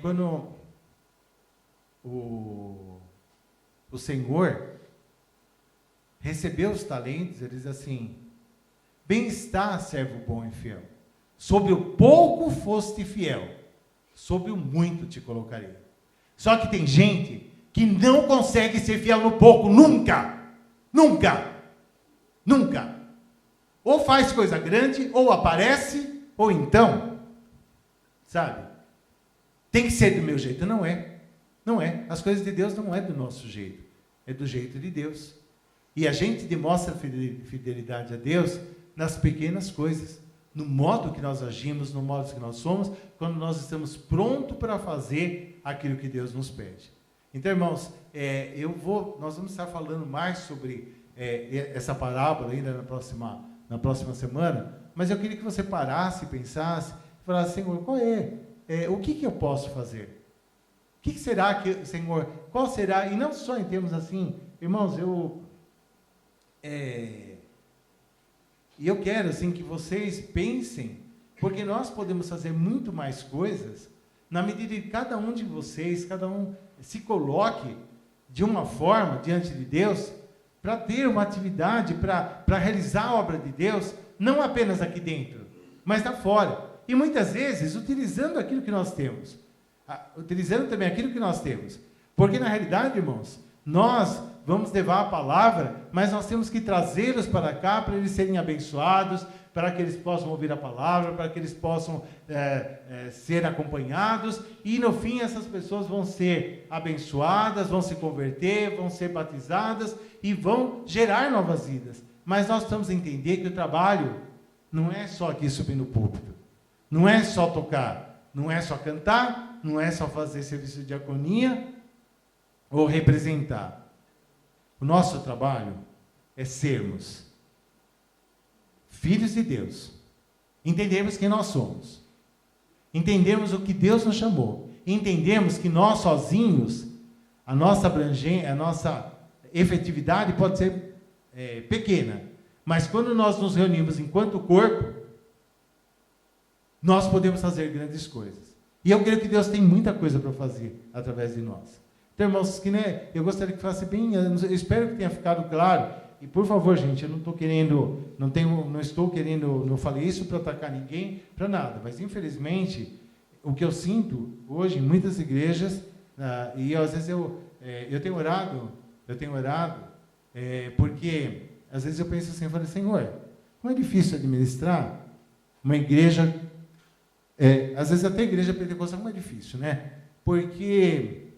quando o Senhor recebeu os talentos, ele diz assim: bem está, servo bom e fiel. Sobre o pouco foste fiel, sobre o muito te colocarei. Só que tem gente que não consegue ser fiel no pouco, nunca. Ou faz coisa grande, ou aparece, ou então, sabe, tem que ser do meu jeito. Não é. As coisas de Deus não é do nosso jeito, é do jeito de Deus. E a gente demonstra fidelidade a Deus nas pequenas coisas, no modo que nós agimos, no modo que nós somos, quando nós estamos prontos para fazer aquilo que Deus nos pede. Então, irmãos, nós vamos estar falando mais sobre essa parábola ainda na próxima semana, mas eu queria que você parasse, pensasse, e falasse: Senhor, o que eu posso fazer? O que será que, Senhor, qual será? E não só em termos assim, irmãos, e eu quero assim que vocês pensem, porque nós podemos fazer muito mais coisas na medida que cada um de vocês, cada um se coloque de uma forma diante de Deus para ter uma atividade, para realizar a obra de Deus, não apenas aqui dentro, mas lá fora. E muitas vezes utilizando aquilo que nós temos, utilizando também aquilo que nós temos, porque na realidade, irmãos, nós vamos levar a palavra, mas nós temos que trazê-los para cá para eles serem abençoados, para que eles possam ouvir a palavra, para que eles possam ser acompanhados, e no fim essas pessoas vão ser abençoadas, vão se converter, vão ser batizadas e vão gerar novas vidas. Mas nós precisamos entender que o trabalho não é só aqui subir no púlpito, não é só tocar, não é só cantar, não é só fazer serviço de diaconia ou representar. O nosso trabalho é sermos filhos de Deus, entendermos quem nós somos, entendemos o que Deus nos chamou, entendemos que nós sozinhos, a nossa abrangência, a nossa efetividade pode ser pequena, mas quando nós nos reunimos enquanto corpo, nós podemos fazer grandes coisas. E eu creio que Deus tem muita coisa para fazer através de nós. Então, irmãos, eu gostaria que fosse bem, eu espero que tenha ficado claro. E por favor, gente, eu não estou querendo, não falei isso para atacar ninguém, para nada. Mas infelizmente, o que eu sinto hoje em muitas igrejas, e às vezes eu tenho orado, porque às vezes eu penso assim, eu falo: Senhor, como é difícil administrar uma igreja, às vezes até a igreja pentecostal, como é difícil, né? Porque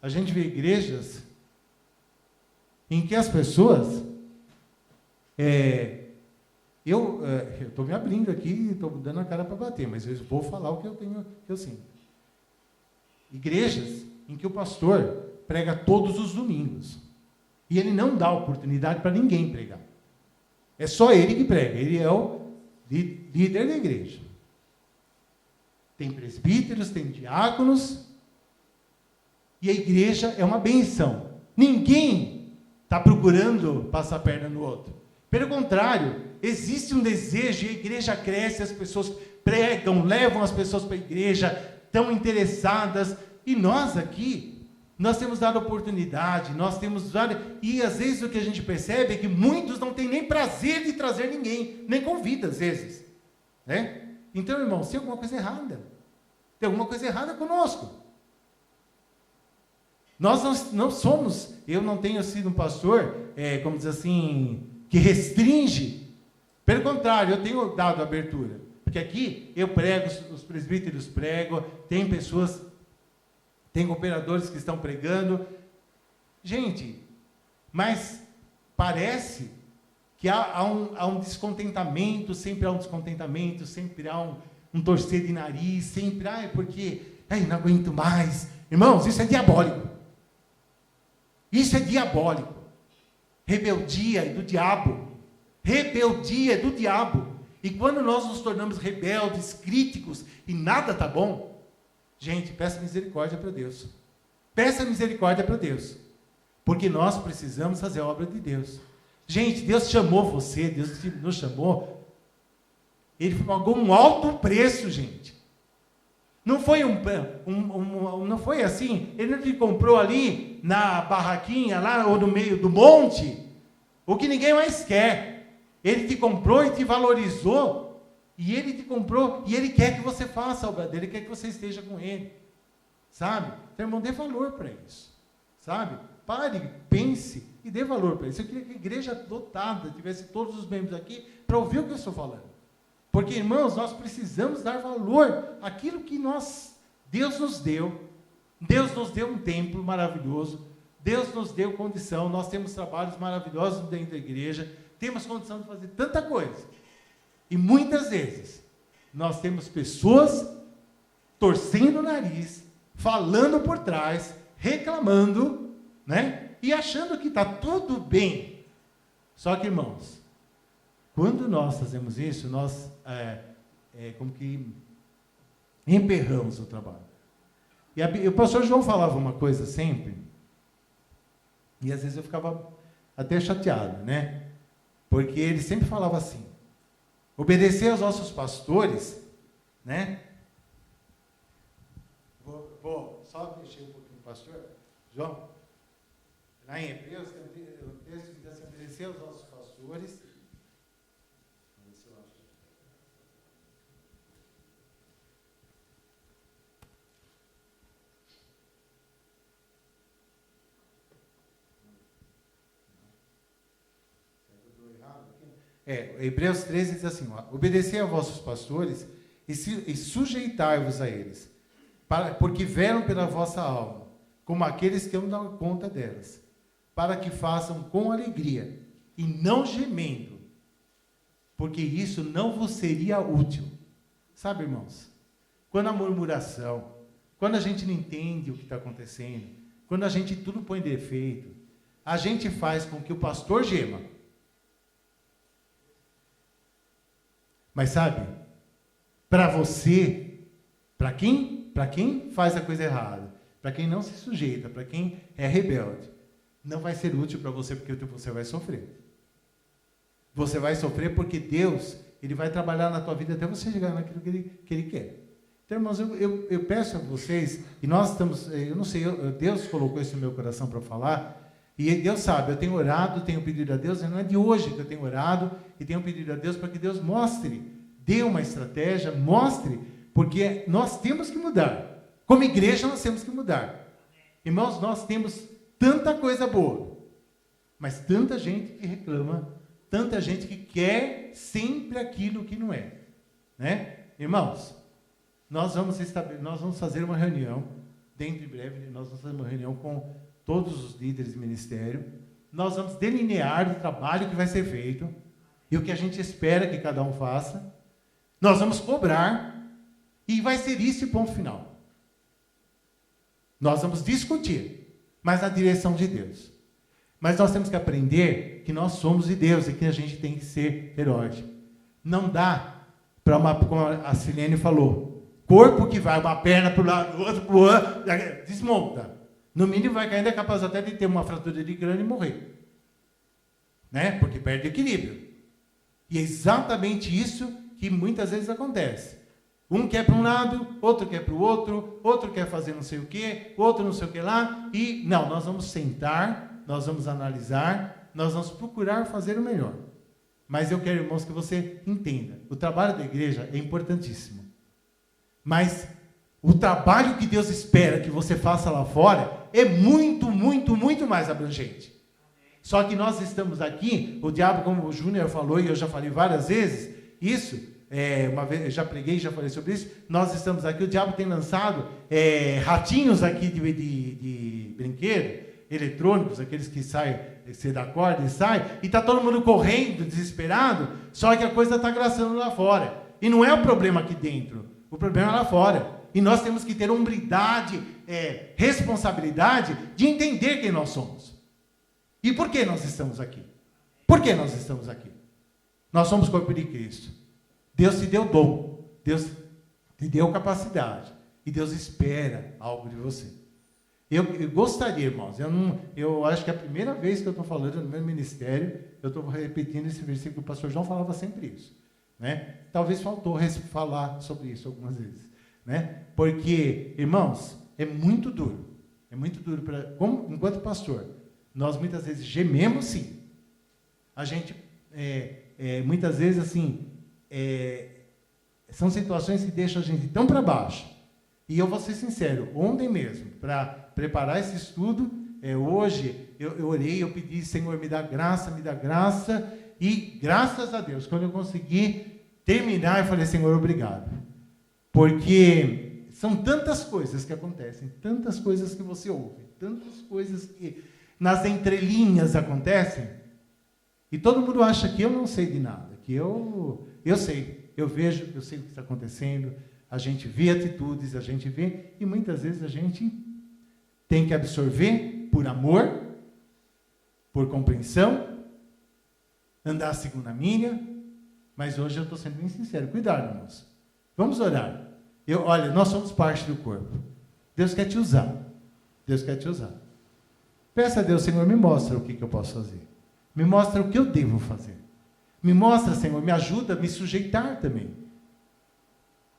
a gente vê igrejas em que as pessoas, eu estou me abrindo aqui, estou dando a cara para bater, mas eu vou falar o que eu sinto. Igrejas em que o pastor prega todos os domingos, e ele não dá oportunidade para ninguém pregar. É só ele que prega, ele é o líder da igreja. Tem presbíteros, tem diáconos, e a igreja é uma benção. Ninguém está procurando passar a perna no outro. Pelo contrário, existe um desejo, e a igreja cresce, as pessoas pregam, levam as pessoas para a igreja, estão interessadas, e nós aqui, nós temos dado oportunidade, nós temos dado, e às vezes o que a gente percebe é que muitos não têm nem prazer de trazer ninguém, nem convida às vezes, né? Então, irmãos, tem alguma coisa errada, conosco. Nós não somos, eu não tenho sido um pastor, como diz assim, que restringe. Pelo contrário, eu tenho dado abertura. Porque aqui eu prego, os presbíteros pregam, tem pessoas, tem cooperadores que estão pregando. Gente, mas parece que há um descontentamento, sempre há um descontentamento, sempre há um torcer de nariz, sempre, porque não aguento mais. Irmãos, isso é diabólico. Isso é diabólico. Rebeldia é do diabo. Rebeldia é do diabo. E quando nós nos tornamos rebeldes, críticos, e nada está bom, gente, peça misericórdia para Deus. Peça misericórdia para Deus. Porque nós precisamos fazer a obra de Deus. Gente, Deus chamou você, Deus nos chamou. Ele pagou um alto preço, gente. Não foi não foi assim, ele não te comprou ali na barraquinha, lá ou no meio do monte, o que ninguém mais quer. Ele te comprou e te valorizou, E Ele te comprou, e Ele quer que você faça a obra dEle, Ele quer que você esteja com Ele. Sabe? Então, irmão, dê valor para isso. Sabe? Pare, pense e dê valor para isso. Eu queria que a igreja lotada tivesse todos os membros aqui para ouvir o que eu estou falando. Porque, irmãos, nós precisamos dar valor àquilo que Deus nos deu. Deus nos deu um templo maravilhoso. Deus nos deu condição. Nós temos trabalhos maravilhosos dentro da igreja. Temos condição de fazer tanta coisa. E muitas vezes, nós temos pessoas torcendo o nariz, falando por trás, reclamando, né? E achando que está tudo bem. Só que, irmãos, quando nós fazemos isso, nós como que emperramos o trabalho. E o pastor João falava uma coisa sempre, e às vezes eu ficava até chateado, né? Porque ele sempre falava assim, obedecer aos nossos pastores, né? Vou só mexer um pouquinho, pastor João. Lá em Hebreus, o texto diz assim, obedecer aos nossos pastores. Vamos ver se eu acho. Hebreus 13 diz assim, obedecer aos vossos pastores e sujeitai-vos a eles, porque velam pela vossa alma, como aqueles que não dão conta delas, para que façam com alegria e não gemendo, porque isso não vos seria útil. Sabe, irmãos, quando a murmuração, quando a gente não entende o que está acontecendo, quando a gente tudo põe defeito, a gente faz com que o pastor gema. Mas sabe, para você, para quem faz a coisa errada, para quem não se sujeita, para quem é rebelde, não vai ser útil para você, porque você vai sofrer. Você vai sofrer porque Deus, Ele vai trabalhar na tua vida até você chegar naquilo que Ele quer. Então, irmãos, eu peço a vocês, e nós estamos, eu não sei, Deus colocou isso no meu coração para falar, e Deus sabe, eu tenho orado, tenho pedido a Deus, e não é de hoje que eu tenho orado, e tenho pedido a Deus para que Deus mostre, dê uma estratégia, mostre, porque nós temos que mudar. Como igreja, nós temos que mudar. Irmãos, nós temos tanta coisa boa, mas tanta gente que reclama, tanta gente que quer sempre aquilo que não é. Né? Irmãos, nós vamos fazer uma reunião, dentro de breve, nós vamos fazer uma reunião com todos os líderes de ministério, nós vamos delinear o trabalho que vai ser feito, e o que a gente espera que cada um faça, nós vamos cobrar, e vai ser isso e ponto final. Nós vamos discutir, mas na direção de Deus. Mas nós temos que aprender que nós somos de Deus, e que a gente tem que ser herói. Não dá para como a Silene falou, corpo que vai uma perna para o lado, do outro para o outro, desmonta. No mínimo vai cair, é capaz até de ter uma fratura de crânio e morrer. Né? Porque perde equilíbrio. E é exatamente isso que muitas vezes acontece. Um quer para um lado, outro quer para o outro quer fazer não sei o quê, outro não sei o que lá, e não, nós vamos sentar, nós vamos analisar, nós vamos procurar fazer o melhor. Mas eu quero, irmãos, que você entenda, o trabalho da igreja é importantíssimo. Mas o trabalho que Deus espera que você faça lá fora é muito, muito, muito mais abrangente. Só que nós estamos aqui, o diabo, como o Júnior falou, e eu já falei várias vezes, uma vez eu já preguei, já falei sobre isso, nós estamos aqui, o diabo tem lançado ratinhos aqui de brinquedo, eletrônicos, aqueles que saem, você dá corda e sai, e está todo mundo correndo, desesperado, só que a coisa está graçando lá fora. E não é o problema aqui dentro, o problema é lá fora. E nós temos que ter hombridade, responsabilidade de entender quem nós somos. E por que nós estamos aqui? Por que nós estamos aqui? Nós somos corpo de Cristo. Deus te deu dom, Deus te deu capacidade, e Deus espera algo de você. Eu gostaria, irmãos, eu acho que é a primeira vez que eu estou falando no meu ministério, eu estou repetindo esse versículo, o pastor João falava sempre isso. Né? Talvez faltou falar sobre isso algumas vezes. Né? Porque, irmãos, é muito duro. É muito duro, enquanto pastor, nós muitas vezes gememos, sim. A gente, muitas vezes, assim, São situações que deixam a gente tão para baixo. E eu vou ser sincero, ontem mesmo, para preparar esse estudo, hoje eu orei, eu pedi, Senhor, me dá graça, e graças a Deus, quando eu consegui terminar, eu falei, Senhor, obrigado. Porque são tantas coisas que acontecem, tantas coisas que você ouve, tantas coisas que nas entrelinhas acontecem, e todo mundo acha que eu não sei de nada, que eu sei, eu vejo, eu sei o que está acontecendo, a gente vê atitudes, a gente vê, e muitas vezes a gente tem que absorver por amor, por compreensão, andar segundo a minha, mas hoje eu estou sendo bem sincero. Cuidado, irmãos. Vamos orar. Olha, nós somos parte do corpo. Deus quer te usar. Deus quer te usar. Peça a Deus, Senhor, me mostra o que eu posso fazer. Me mostra o que eu devo fazer. Me mostra, Senhor, me ajuda a me sujeitar também.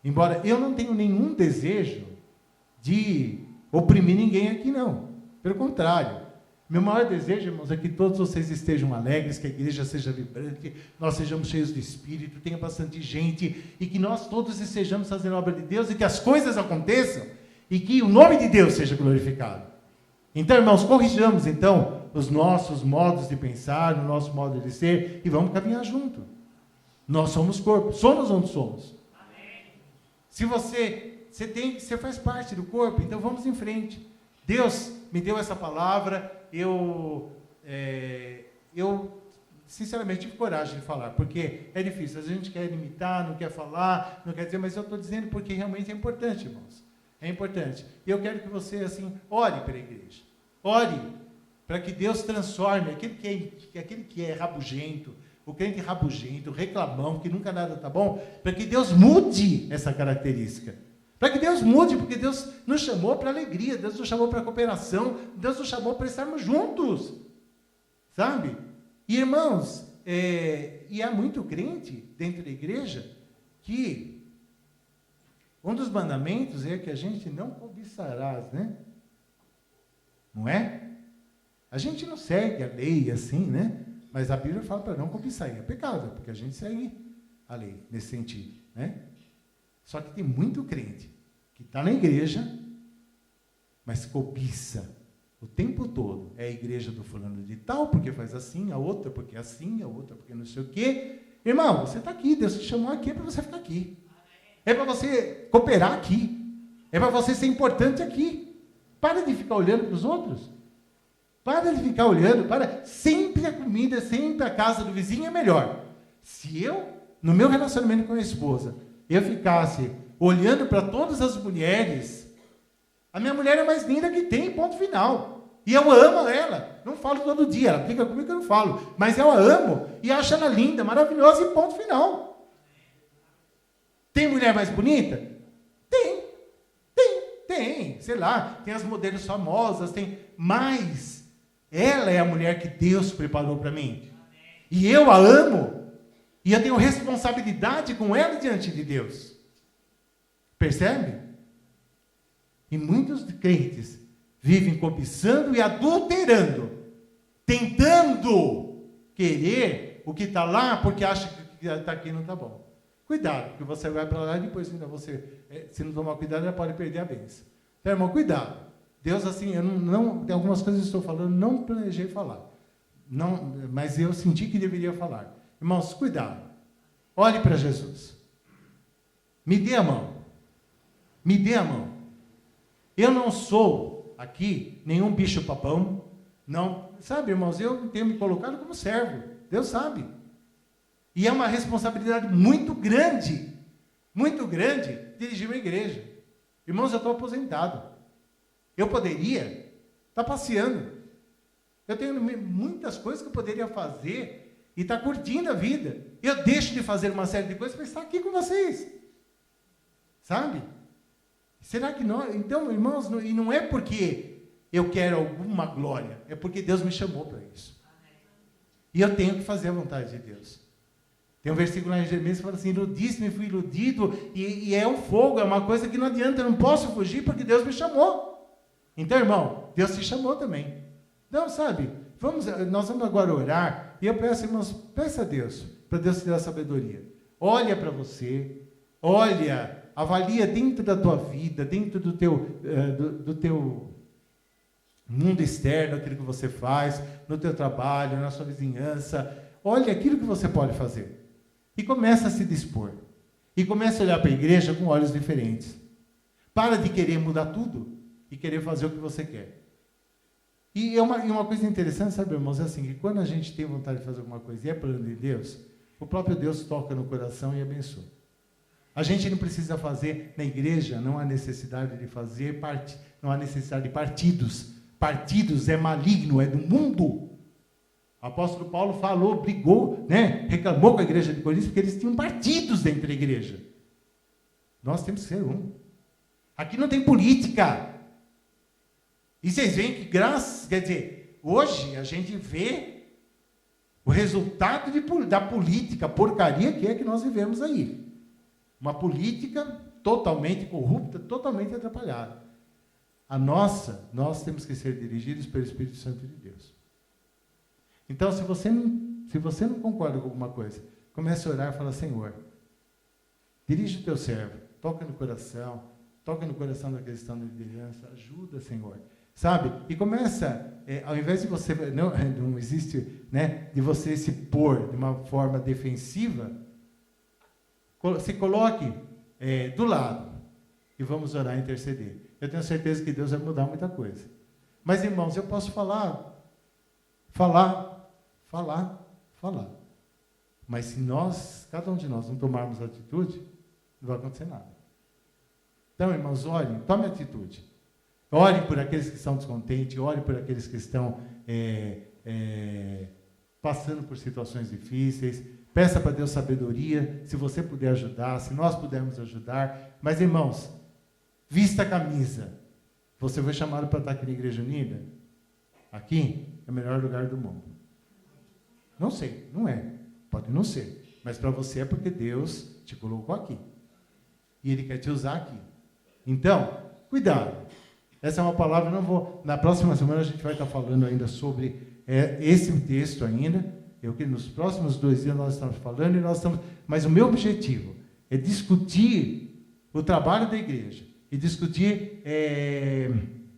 Embora eu não tenha nenhum desejo de oprimir ninguém aqui, não. Pelo contrário. Meu maior desejo, irmãos, é que todos vocês estejam alegres, que a igreja seja vibrante, nós sejamos cheios do Espírito, tenha bastante gente, e que nós todos estejamos fazendo a obra de Deus, e que as coisas aconteçam, e que o nome de Deus seja glorificado. Então, irmãos, corrijamos, então, os nossos modos de pensar, o nosso modo de ser, e vamos caminhar junto. Nós somos corpo. Somos onde somos. Se você faz parte do corpo, então vamos em frente. Deus me deu essa palavra, eu sinceramente tive coragem de falar, porque é difícil, a gente quer limitar, não quer falar, não quer dizer, mas eu estou dizendo porque realmente é importante, irmãos. É importante. E eu quero que você, assim, ore pela igreja. Ore para que Deus transforme aquele que é rabugento, o crente rabugento, reclamão, que nunca nada está bom, para que Deus mude essa característica. Para que Deus mude, porque Deus nos chamou para alegria, Deus nos chamou para cooperação, Deus nos chamou para estarmos juntos. Sabe? E, irmãos, e há muito crente dentro da igreja que um dos mandamentos é que a gente não cobiçarás, né? Não é? A gente não segue a lei assim, né? Mas a Bíblia fala para não cobiçar, e é pecado, porque a gente segue a lei nesse sentido, né? Só que tem muito crente que está na igreja, mas cobiça o tempo todo. É a igreja do fulano de tal, porque faz assim, a outra porque é assim, a outra porque não sei o quê. Irmão, você está aqui, Deus te chamou aqui, é para você ficar aqui. É para você cooperar aqui. É para você ser importante aqui. Para de ficar olhando para os outros. Para de ficar olhando, sempre a comida, sempre a casa do vizinho é melhor. Se eu, no meu relacionamento com a esposa, eu ficasse olhando para todas as mulheres, a minha mulher é a mais linda que tem, ponto final. E eu amo ela. Não falo todo dia, ela fica comigo que eu não falo. Mas eu a amo e acho ela linda, maravilhosa e ponto final. Tem mulher mais bonita? Tem. Sei lá, tem as modelos famosas, mas ela é a mulher que Deus preparou para mim. E eu a amo. E eu tenho responsabilidade com ela diante de Deus. Percebe? E muitos crentes vivem cobiçando e adulterando, tentando querer o que está lá, porque acha que está aqui não está bom. Cuidado, porque você vai para lá e depois ainda se não tomar cuidado, já pode perder a bênção. Então, irmão, cuidado. Deus, assim, eu não tem algumas coisas que estou falando, não planejei falar. Não, mas eu senti que deveria falar. Irmãos, cuidado. Olhe para Jesus. Me dê a mão. Me dê a mão. Eu não sou aqui nenhum bicho-papão. Não. Sabe, irmãos, eu tenho me colocado como servo. Deus sabe. E é uma responsabilidade muito grande dirigir uma igreja. Irmãos, eu estou aposentado. Eu poderia estar passeando. Eu tenho muitas coisas que eu poderia fazer e estar curtindo a vida. Eu deixo de fazer uma série de coisas para estar aqui com vocês. Sabe? Será que não? Então, irmãos, e não é porque eu quero alguma glória, é porque Deus me chamou para isso. E eu tenho que fazer a vontade de Deus. Tem um versículo lá em Jeremias que fala assim, iludiste-me, fui iludido, e é um fogo, é uma coisa que não adianta, eu não posso fugir porque Deus me chamou. Então, irmão, Deus te chamou também. Então, sabe, nós vamos agora orar, e eu peço, irmãos, peça a Deus, para Deus te dar sabedoria. Olha para você, Olha, avalia dentro da tua vida, dentro do teu mundo externo, aquilo que você faz, no teu trabalho, na sua vizinhança. Olha aquilo que você pode fazer. E começa a se dispor. E começa a olhar para a igreja com olhos diferentes. Para de querer mudar tudo e querer fazer o que você quer. E uma coisa interessante, sabe, irmãos, é assim, que quando a gente tem vontade de fazer alguma coisa e é plano de Deus, o próprio Deus toca no coração e abençoa. A gente não precisa fazer na igreja, não há necessidade de fazer parte, não há necessidade de partidos. Partidos é maligno, é do mundo. O apóstolo Paulo falou, brigou, né, reclamou com a igreja de Corinto, porque eles tinham partidos dentro da igreja. Nós temos que ser um. Aqui não tem política. E vocês veem que quer dizer, hoje a gente vê o resultado da política, porcaria que é que nós vivemos aí. Uma política totalmente corrupta, totalmente atrapalhada. Nós temos que ser dirigidos pelo Espírito Santo de Deus. Então, se você não concorda com alguma coisa, comece a orar e fala, Senhor, dirige o teu servo, toca no coração da questão da liderança, ajuda, Senhor. Sabe? E começa, ao invés de você, não existe, né, de você se pôr de uma forma defensiva, se coloque do lado e vamos orar e interceder. Eu tenho certeza que Deus vai mudar muita coisa. Mas, irmãos, eu posso falar. Mas se cada um de nós não tomarmos atitude, não vai acontecer nada. Então, irmãos, olhem, tome atitude. Ore por aqueles que estão descontentes, ore por aqueles que estão passando por situações difíceis. Peça para Deus sabedoria, se você puder ajudar, se nós pudermos ajudar. Mas, irmãos, vista a camisa. Você foi chamado para estar aqui na Igreja Unida? Aqui é o melhor lugar do mundo. Não sei, não é. Pode não ser. Mas para você é porque Deus te colocou aqui. E Ele quer te usar aqui. Então, cuidado. Essa é uma palavra, na próxima semana a gente vai estar falando ainda sobre esse texto ainda. Nos próximos 2 dias nós estamos falando mas o meu objetivo é discutir o trabalho da igreja e discutir,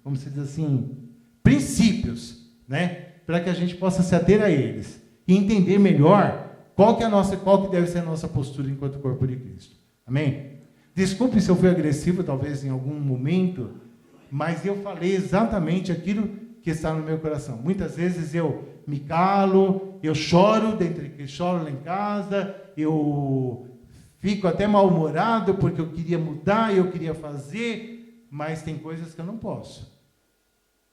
como se diz assim, princípios, né, para que a gente possa se ater a eles e entender melhor qual que deve ser a nossa postura enquanto corpo de Cristo. Amém? Desculpe se eu fui agressivo, talvez em algum momento, mas eu falei exatamente aquilo que está no meu coração. Muitas vezes eu me calo, eu choro lá em casa, eu fico até mal-humorado porque eu queria mudar, eu queria fazer, mas tem coisas que eu não posso.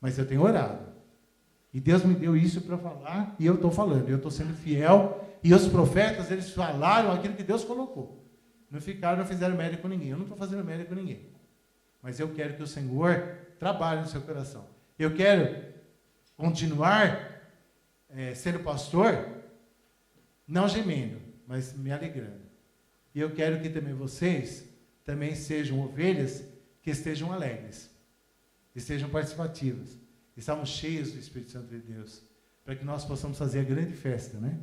Mas eu tenho orado. E Deus me deu isso para falar, e eu estou falando, eu estou sendo fiel, e os profetas, eles falaram aquilo que Deus colocou. Não fizeram média com ninguém. Eu não estou fazendo média com ninguém. Mas eu quero que o Senhor trabalhe no seu coração. Eu quero continuar sendo pastor, não gemendo, mas me alegrando. E eu quero que também vocês também sejam ovelhas que estejam alegres, que estejam participativas, que estamos cheios do Espírito Santo de Deus, para que nós possamos fazer a grande festa, né?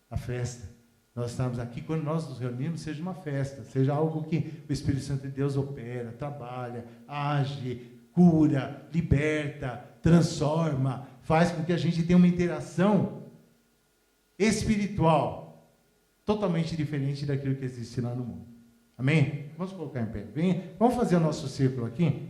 A festa. Nós estamos aqui, quando nós nos reunimos, seja uma festa, seja algo que o Espírito Santo de Deus opera, trabalha, age, cura, liberta, transforma, faz com que a gente tenha uma interação espiritual totalmente diferente daquilo que existe lá no mundo. Amém? Vamos colocar em pé. Vamos fazer o nosso círculo aqui.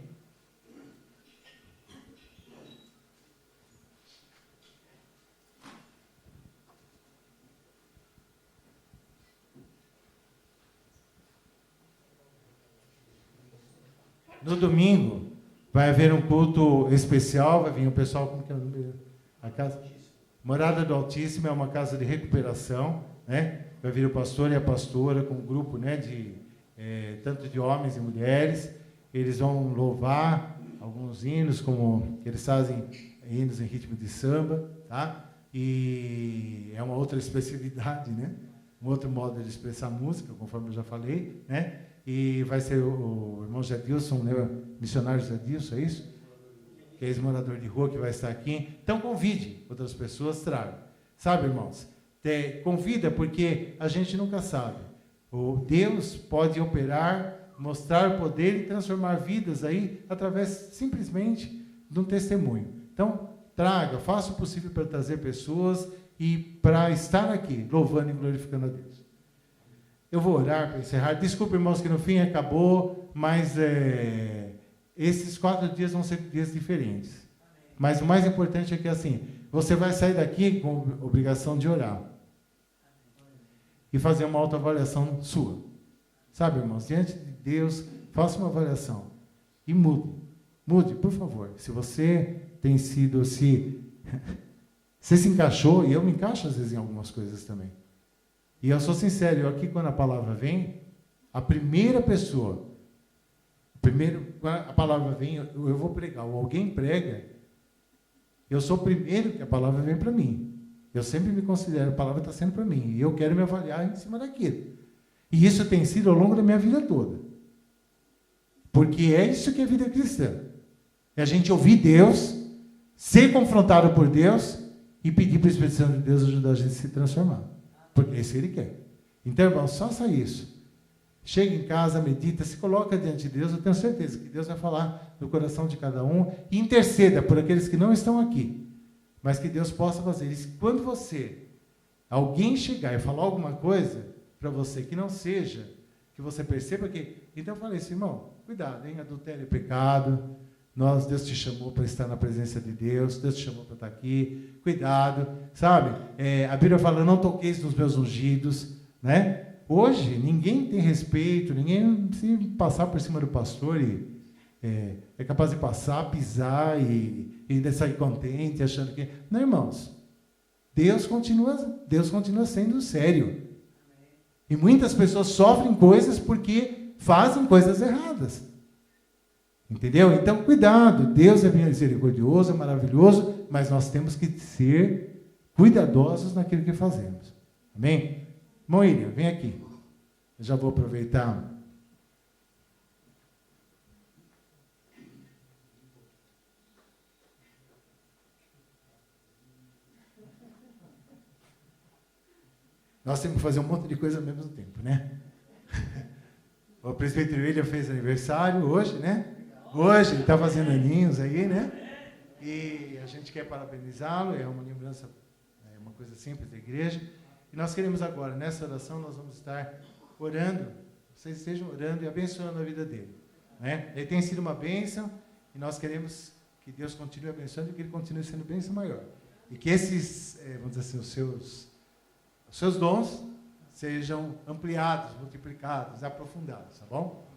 No domingo, vai haver um culto especial, vai vir o pessoal, como que é o nome? A casa? Morada do Altíssimo é uma casa de recuperação, né? Vai vir o pastor e a pastora com um grupo, né, tanto de homens e mulheres. Eles vão louvar alguns hinos, como eles fazem hinos em ritmo de samba, tá? E é uma outra especialidade, né? Um outro modo de expressar música, conforme eu já falei, né? E vai ser o irmão Jadilson, né, missionário Jadilson, é isso? Que é ex-morador de rua, que vai estar aqui. Então, convide outras pessoas, traga. Sabe, irmãos? Convida, porque a gente nunca sabe. O Deus pode operar, mostrar o poder e transformar vidas aí através simplesmente de um testemunho. Então, faça o possível para trazer pessoas e para estar aqui, louvando e glorificando a Deus. Eu vou orar para encerrar. Desculpe, irmãos, que no fim acabou, mas esses 4 dias vão ser dias diferentes. Mas o mais importante é que, assim, você vai sair daqui com obrigação de orar. E fazer uma autoavaliação sua. Sabe, irmãos, diante de Deus, faça uma avaliação. E mude. Mude, por favor. Se você tem sido, você se encaixou, e eu me encaixo às vezes em algumas coisas também. E eu sou sincero, eu aqui quando a palavra vem, a primeira pessoa, quando a palavra vem, eu vou pregar, ou alguém prega, eu sou o primeiro que a palavra vem para mim. Eu sempre me considero, a palavra está sendo para mim, e eu quero me avaliar em cima daquilo. E isso tem sido ao longo da minha vida toda. Porque é isso que é vida cristã. É a gente ouvir Deus, ser confrontado por Deus e pedir para o Espírito Santo de Deus ajudar a gente a se transformar. Porque é isso que Ele quer. Então, irmãos, faça isso. Chega em casa, medita, se coloca diante de Deus. Eu tenho certeza que Deus vai falar no coração de cada um e interceda por aqueles que não estão aqui. Mas que Deus possa fazer isso. Quando alguém chegar e falar alguma coisa para você que não seja, que você perceba que... Então eu falei assim, irmão, cuidado, hein? Adultério é pecado. Deus te chamou para estar na presença de Deus, Deus te chamou para estar aqui, cuidado, sabe? A Bíblia fala, não toqueis nos meus ungidos, né? Hoje, ninguém tem respeito, ninguém, se passar por cima do pastor, é capaz de passar, pisar e sair contente, achando que... Não, irmãos, Deus continua sendo sério. E muitas pessoas sofrem coisas porque fazem coisas erradas. Entendeu? Então, cuidado. Deus é misericordioso, é maravilhoso, mas nós temos que ser cuidadosos naquilo que fazemos. Amém? Irmão William, vem aqui. Eu já vou aproveitar. Nós temos que fazer um monte de coisa ao mesmo tempo, né? O presbítero William fez aniversário hoje, né? Hoje, ele está fazendo aninhos aí, né? E a gente quer parabenizá-lo, é uma lembrança, é uma coisa simples da igreja. E nós queremos agora, nessa oração, nós vamos estar orando, vocês estejam orando e abençoando a vida dele. Né? Ele tem sido uma bênção e nós queremos que Deus continue abençoando e que ele continue sendo bênção maior. E que esses, vamos dizer assim, os seus dons sejam ampliados, multiplicados, aprofundados, tá bom?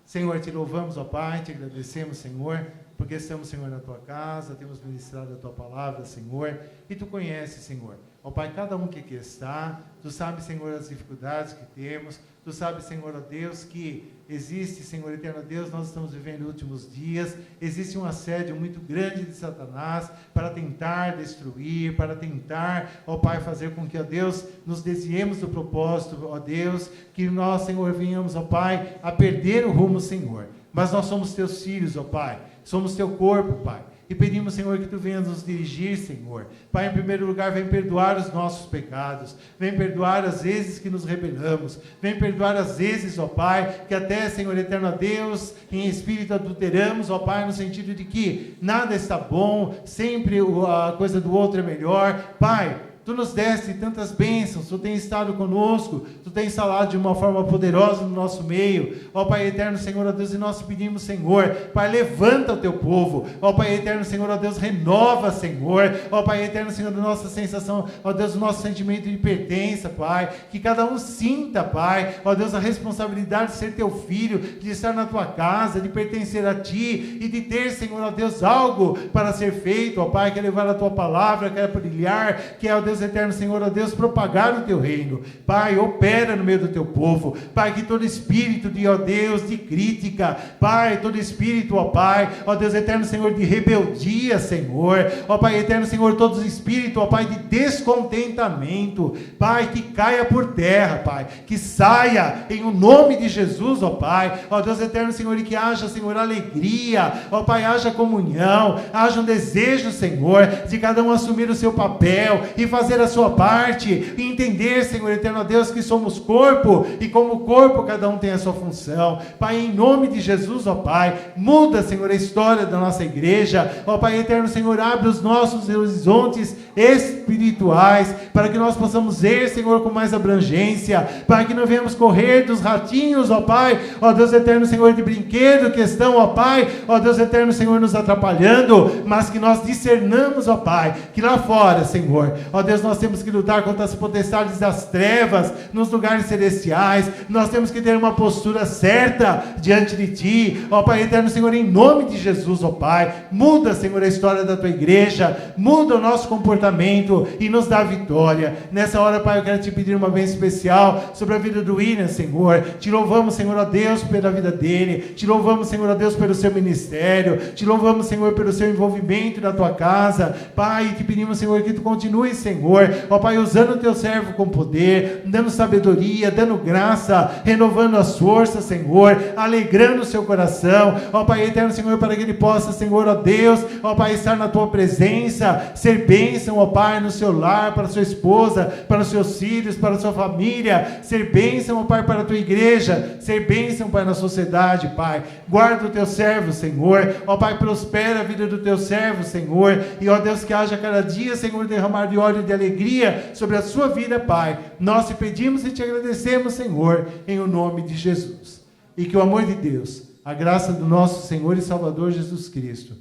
Senhor, te louvamos, ó Pai, te agradecemos, Senhor, porque estamos, Senhor, na tua casa, temos ministrado a tua palavra, Senhor, e tu conheces, Senhor. Ó Pai, cada um que aqui está, tu sabes, Senhor, as dificuldades que temos, tu sabes, Senhor, ó Deus, que existe, Senhor, eterno Deus, nós estamos vivendo últimos dias, existe um assédio muito grande de Satanás para tentar destruir, para tentar, ó Pai, fazer com que, ó Deus, nos desviemos do propósito, ó Deus, que nós, Senhor, venhamos, ó Pai, a perder o rumo, Senhor. Mas nós somos teus filhos, ó Pai, somos teu corpo, Pai. E pedimos, Senhor, que tu venhas nos dirigir, Senhor. Pai, em primeiro lugar, vem perdoar os nossos pecados. Vem perdoar as vezes que nos rebelamos. Vem perdoar as vezes, ó Pai, que até, Senhor eterno a Deus, em espírito adulteramos, ó Pai, no sentido de que nada está bom, sempre a coisa do outro é melhor. Pai, tu nos deste tantas bênçãos, tu tens estado conosco, tu tens falado de uma forma poderosa no nosso meio, ó Pai eterno, Senhor, ó Deus, e nós pedimos, Senhor, Pai, levanta o teu povo, ó Pai eterno, Senhor, ó Deus, renova, Senhor, ó Pai eterno, Senhor, a nossa sensação, ó Deus, o nosso sentimento de pertença, Pai, que cada um sinta, Pai, ó Deus, a responsabilidade de ser teu filho, de estar na tua casa, de pertencer a ti, e de ter, Senhor, ó Deus, algo para ser feito, ó Pai, que é levar a tua palavra, que é brilhar, que é, ó Deus eterno, Senhor, ó Deus, propagar o teu reino. Pai, opera no meio do teu povo. Pai, que todo espírito de, ó Deus, de crítica, Pai, todo espírito, ó Pai, ó Deus eterno, Senhor, de rebeldia, Senhor, ó Pai eterno, Senhor, todos os espíritos, ó Pai, de descontentamento, Pai, que caia por terra, Pai, que saia em o nome de Jesus, ó Pai, ó Deus eterno, Senhor, e que haja, Senhor, alegria, ó Pai, haja comunhão, haja um desejo, Senhor, de cada um assumir o seu papel e fazer fazer a sua parte, e entender, Senhor eterno Deus, que somos corpo, e como corpo cada um tem a sua função. Pai, em nome de Jesus, ó Pai, muda, Senhor, a história da nossa igreja. Ó Pai eterno, Senhor, abre os nossos horizontes espirituais, para que nós possamos ver, Senhor, com mais abrangência, para que não venhamos correr dos ratinhos, ó Pai, ó Deus eterno, Senhor, de brinquedo que estão, ó Pai, ó Deus eterno, Senhor, nos atrapalhando, mas que nós discernamos, ó Pai, que lá fora, Senhor, ó Deus, nós temos que lutar contra as potestades das trevas, nos lugares celestiais, nós temos que ter uma postura certa diante de Ti, ó Pai eterno, Senhor, em nome de Jesus, ó Pai, muda, Senhor, a história da Tua igreja, muda o nosso comportamento e nos dá vitória. Nessa hora, Pai, eu quero Te pedir uma bênção especial sobre a vida do William, Senhor. Te louvamos, Senhor, ó Deus, pela vida dele. Te louvamos, Senhor, ó Deus, pelo seu ministério. Te louvamos, Senhor, pelo seu envolvimento na Tua casa. Pai, te pedimos, Senhor, que Tu continue, Senhor, ó Pai, usando o Teu servo com poder, dando sabedoria, dando graça, renovando as forças, Senhor, alegrando o seu coração, ó Pai eterno, Senhor, para que ele possa, Senhor, ó Deus, ó Pai, estar na Tua presença, ser bênção, ó Pai, no seu lar, para sua esposa, para os seus filhos, para a sua família, ser bênção, ó Pai, para a Tua igreja, ser bênção, Pai, na sociedade, Pai. Guarda o Teu servo, Senhor, ó Pai, prospera a vida do Teu servo, Senhor, e ó Deus, que haja cada dia, Senhor, derramar de óleo de alegria sobre a sua vida, Pai. Nós te pedimos e te agradecemos, Senhor, em o nome de Jesus. E que o amor de Deus, a graça do nosso Senhor e Salvador Jesus Cristo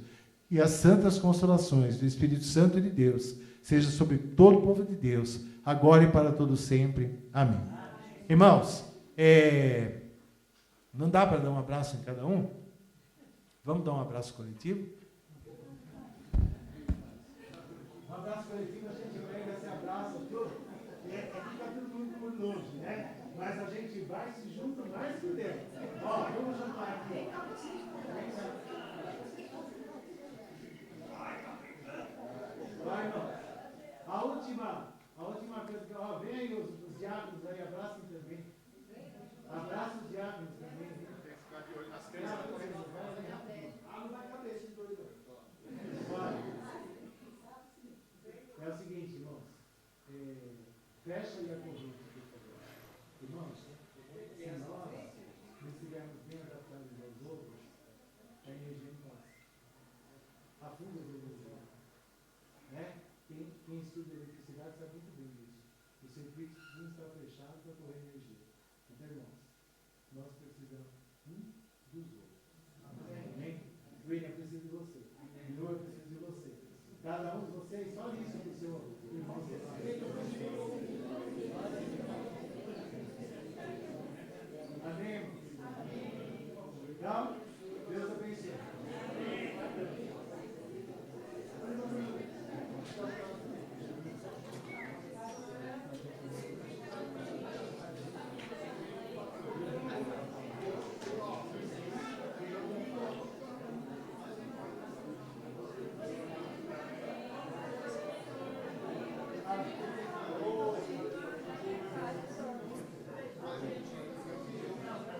e as santas consolações do Espírito Santo de Deus seja sobre todo o povo de Deus, agora e para todo sempre. Amém. Irmãos, não dá para dar um abraço em cada um? Vamos dar um abraço coletivo? Um abraço coletivo, a gente pega esse abraço todo, fica todo mundo por longe, né? Mas a gente vai e se junta mais que dentro. Ó, vamos juntar aqui. Vai, irmão. A última coisa que, ó, vem aí os diáconos aí, abracem também. Abraça os diáconos também. Tem que ficar de olho nas crianças. Não vai caber esses dois. É o seguinte, irmãos. Fecha aí a corrente, por favor. Irmãos, se nós não estivermos bem adaptados aos outros, a energia não passa. Afunda a energia. Né? Quem estuda eletricidade sabe muito bem disso. O circuito precisa estar fechado para correr energia.